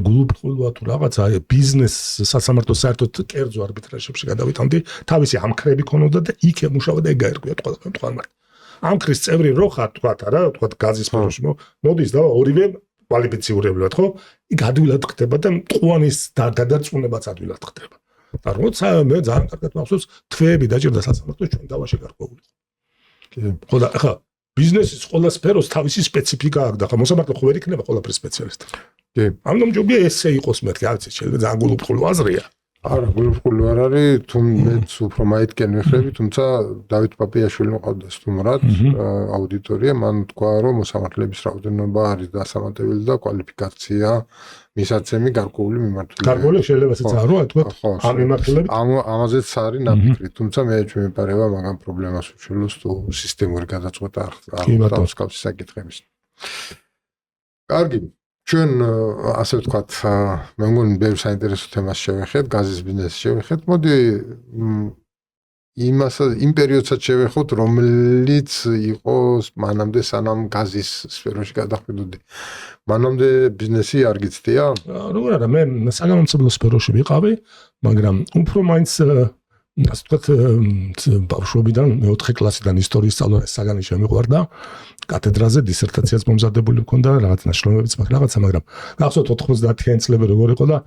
გულუბრყვილოა თუ რაღაცა ბიზნეს სასამართლო საერთოდ კერძო არბიტრაჟებში გადავითანდი თავისი ამქრები ქონოდა და იქ ემუშავა და ეგ გაერკვია თქვა ამქრის წევრი რო ხარ არა თქვა გაზის სფეროში მოდის და ორივე კვალიფიციურებლად ხო ადვილად ხდება და მტყუანის გადაწყვეტილებაც ადვილად ხდება და როცა მე ძალიან კარგად მახსოვს თვეები დაჭირდა სასამართლოს ჩვენ დავაში გარკვეული ხო და ხა ბიზნესის ყველა სფეროს თავისი სპეციფიკა აქვს და ხა მოსამართლე ხო ვერ იქნება ყველაფრის სპეციალისტი. კი. ამიტომ ჯობია ესე იყოს მეთქი, არ ვიცი, შეიძლება ძალიან გულუბრყვილო აზრია. არა, გულუბრყვილო არ არის, თუ მეც უფრო მაითკენ ვიხდები, თუმცა დავით პაპიაშვილი მყავდა სტუმრად, აუდიტორია, მან თქვა, რომ მოსამართლეების რაოდენობა არის დასამატებელი და კვალიფიკაცია მისაცემი გარკვეული მიმართულება. გარკვეული შეიძლება ისიც არ ვარ, თქვა ამ მიმართულებით. ამაზეც არის ნაფიქრი, თუმცა მე ჩემეპარება მაგამ პრობლემას უშველოს თუ სისტემური გადაწყვეტა არ მსგავსი საკითხების. კარგი, ჩვენ ასე ვთქვათ, მე მგონი ბევრ საინტერესო თემას შევეხეთ, გაზის ბიზნესს შევეხეთ. მოდი იმ პერიოდსაც შევეხოთ, რომელიც იყო მანამდე სანამ გაზის სფეროში გადახვიდოდი. მანამდე ბიზნესი არ გიცდია? როგორ არა, მე საგამომცემლო სფეროში ვიყავი, მაგრამ უფრო მაინც ასე ვთქვათ, ბავშვობიდან მე-4 კლასიდან ისტორიის სწავლა საგანი შემიყვარდა. კათედრაზე დისერტაციაც მომზადებული მქონდა, რაღაც ნაშრომებიც მაქვს რაღაცა, მაგრამ გახსოვთ 90-იანი წლები როგორ იყო და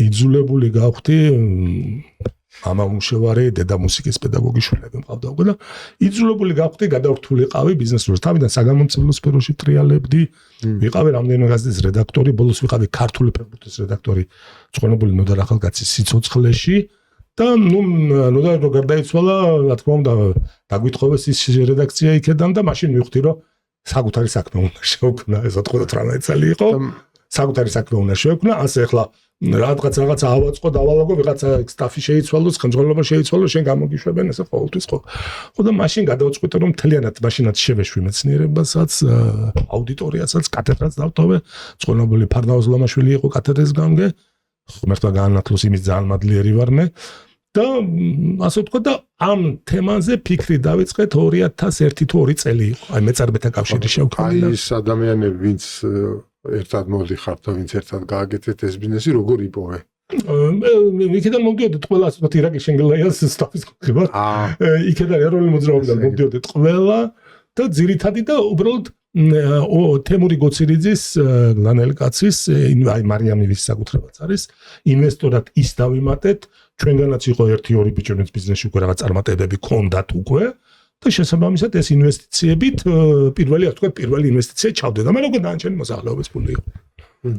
იძულებული გავხდი მამა მუშევარი, დედა მუსიკის პედაგოგი შვილები მყავდა უკვე და იძულებული გავხდი გადავრთულიყავი ბიზნესურს. თავიდან საგამომცემლო სფეროში ტრიალებდი, ვიყავი რამდენიმე გაზეთის რედაქტორი, ბოლოს ვიყავი ქართული ფეხბურთის რედაქტორი ცხონებული ნოდარ ახალგაზრდის სიცოცხლეში და ნოდარ რო გარდაიცვალა, რა თქმა უნდა, დაგვითხოვეს ის რედაქცია იქედან და მაშინ მივხვდი, რომ საკუთარი საქმე უნდა შევქმნა, ეს 98 წელი იყო. საკუთარი საქმე უნდა შევქმნა, ასე ახლა რაღაცა ავაწყო, დავალაგო, ვიღაცა სტაფი შეიცვალოს, ხელმძღვანელობა შეიცვალოს, შენ გამოგიშვებენ, ესე ყოველთვის ხო. ხო და მაშინ გადავწყვიტე, რომ მთლიანად მაშინაც შევეშვი მეცნიერებასაც, აუდიტორიასაც, კათედრაც დავტოვე, ცხონებული ფარნაოზ ლომაშვილი იყო კათედრის გამგე, ღმერთმა გაანათლოს, იმის ძალიან მადლიერი ვარ მე. და ასე ვთქვა და ამ თემაზე ფიქრი დავიწყეთ 2001 თუ 2 წელი იყო. აი მეწარმეთა კავშირი შევქმნა. აი ის ადამიანები, ვინც ერთად მოდიხართ და ვინც ერთად გააკეთეთ ეს ბიზნესი, როგორ იპოვე? იქიდან მომდიოდით ყველა, ასე ვთქვათ, ირაკლის შენგელაიას სტაფის გქება. იქიდან ეროვნული მოძრაობიდან მომდიოდით ყველა და ძირითადი და უბრალოდ თემური გოცირიძის ლანელი კაცის, აი მარიამილის საკუთრებაც არის, ინვესტორად ის დავიმატეთ, ჩვენგანაც იყო 1-2 ბიჭი, რომელიც ბიზნესში უკვე რაღაც წარმატებები ჰქონდათ უკვე. და შესაბამისად ეს ინვესტიციებით პირველი, ასე ვთქვათ, პირველი ინვესტიცია ჩავდე და მე როგორ დანარჩენი მოსახლეობის ფული იყო.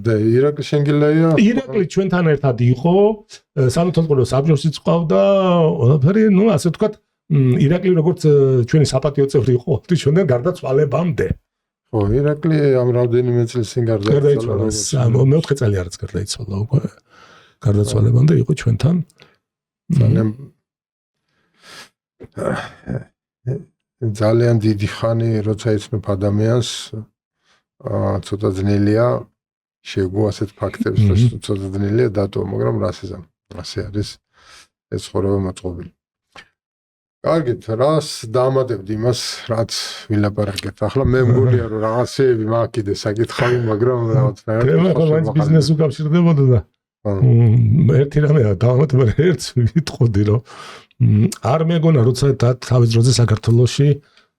და ირაკლი შენგელაია? ირაკლი ჩვენთან ერთად იყო, სამეთვალყურო საბჭოსიც ყავდა, ყველაფერი, ну, ასე ვთქვათ, ირაკლი როგორც ჩვენი საპატიო წევრი იყო, ჩვენთან გარდაცვალებამდე. ხო, ირაკლი ამ რამდენიმე წელს წინ გარდაიცვალა. მე-4 წელი არც გარდაიცვალა უკვე. გარდაცვალებამდე იყო ჩვენთან. ძალიან დიდი ხანი როცა იცნობ ადამიანს, ცოტა ძნელია შეგო ასეთ ფაქტებს, ცოტა ძნელია დატოვა, მაგრამ რასიზამ. ასე არის ეს ცხოვრება მოწყობილი. კარგით, რას დაამატებდი იმას, რაც ვილაპარაკეთ. ახლა მე მგონია რომ რაღაცეები მაქვს კიდე საკითხავი, მაგრამ რაღაცნაირად მაინც ბიზნესს უკავშირდებოდა და ერთი რამეა დაამატება, ერთს ვიტყოდი, რომ არ მეგონა როცა თავის დროზე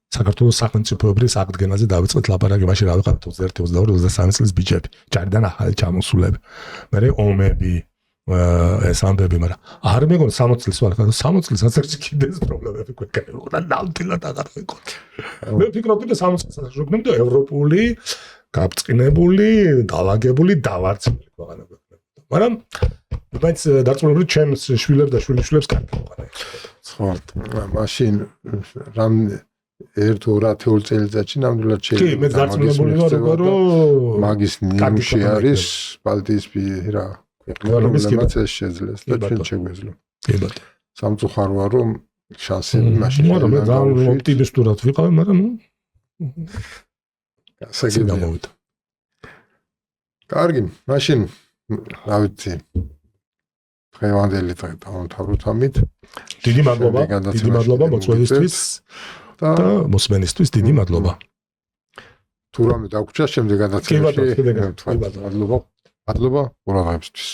საქართველოს სახელმწიფოებრივ აღდგენაზე დავიწყეთ ლაპარაკი, მაშინ რა ვიყავით 21, 22, 23 წლის ბიჭები, ჯარიდან ახალი ჩამოსულები. მე ომები, ეს ამბები, მაგრამ არ მეგონა 60 წლის ვარ, 60 წლის ასაკში კიდე ეს პრობლემები გვექნება და ნამდვილად აღარ ვიყო. მე ვფიქრობდი, რომ 60 წელს ვიქნები და ევროპული, გაბწყინებული, დაალაგებული, დავარცხებული ქვეყანა გვექნება. მაგრამ բայց დარწმუნებული ჩემს შვილებს და შვილიშვილებს კარგი ქვეყანა. ხო, მაშინ რამ 1-2 წელიწადში ნამდვილად შეიძლება. კი, მე დარწმუნებული ვარ, რომ მაგის ნიმუში არის ბალტიისპირა ქვეყნებიც ეს შეძლეს და ჩვენ შეგვეძლო. კი ბატონო. სამწუხაროა რომ შანსები მაშინ მაგრამ მე ძალიან ოპტიმისტურად ვიყავი, მაგრამ გამოვიდა. კარგი, მაშინ რა ვიცი. დღევანდელი დღე დავამთავროთ ამით. დიდი მადლობა მოწვევისთვის და მოსმენისთვის დიდი მადლობა. თუ რამე დაგვრჩა შემდეგ გადაცემაში. კი ბატონო, მადლობა. მადლობა ყურადღებისთვის.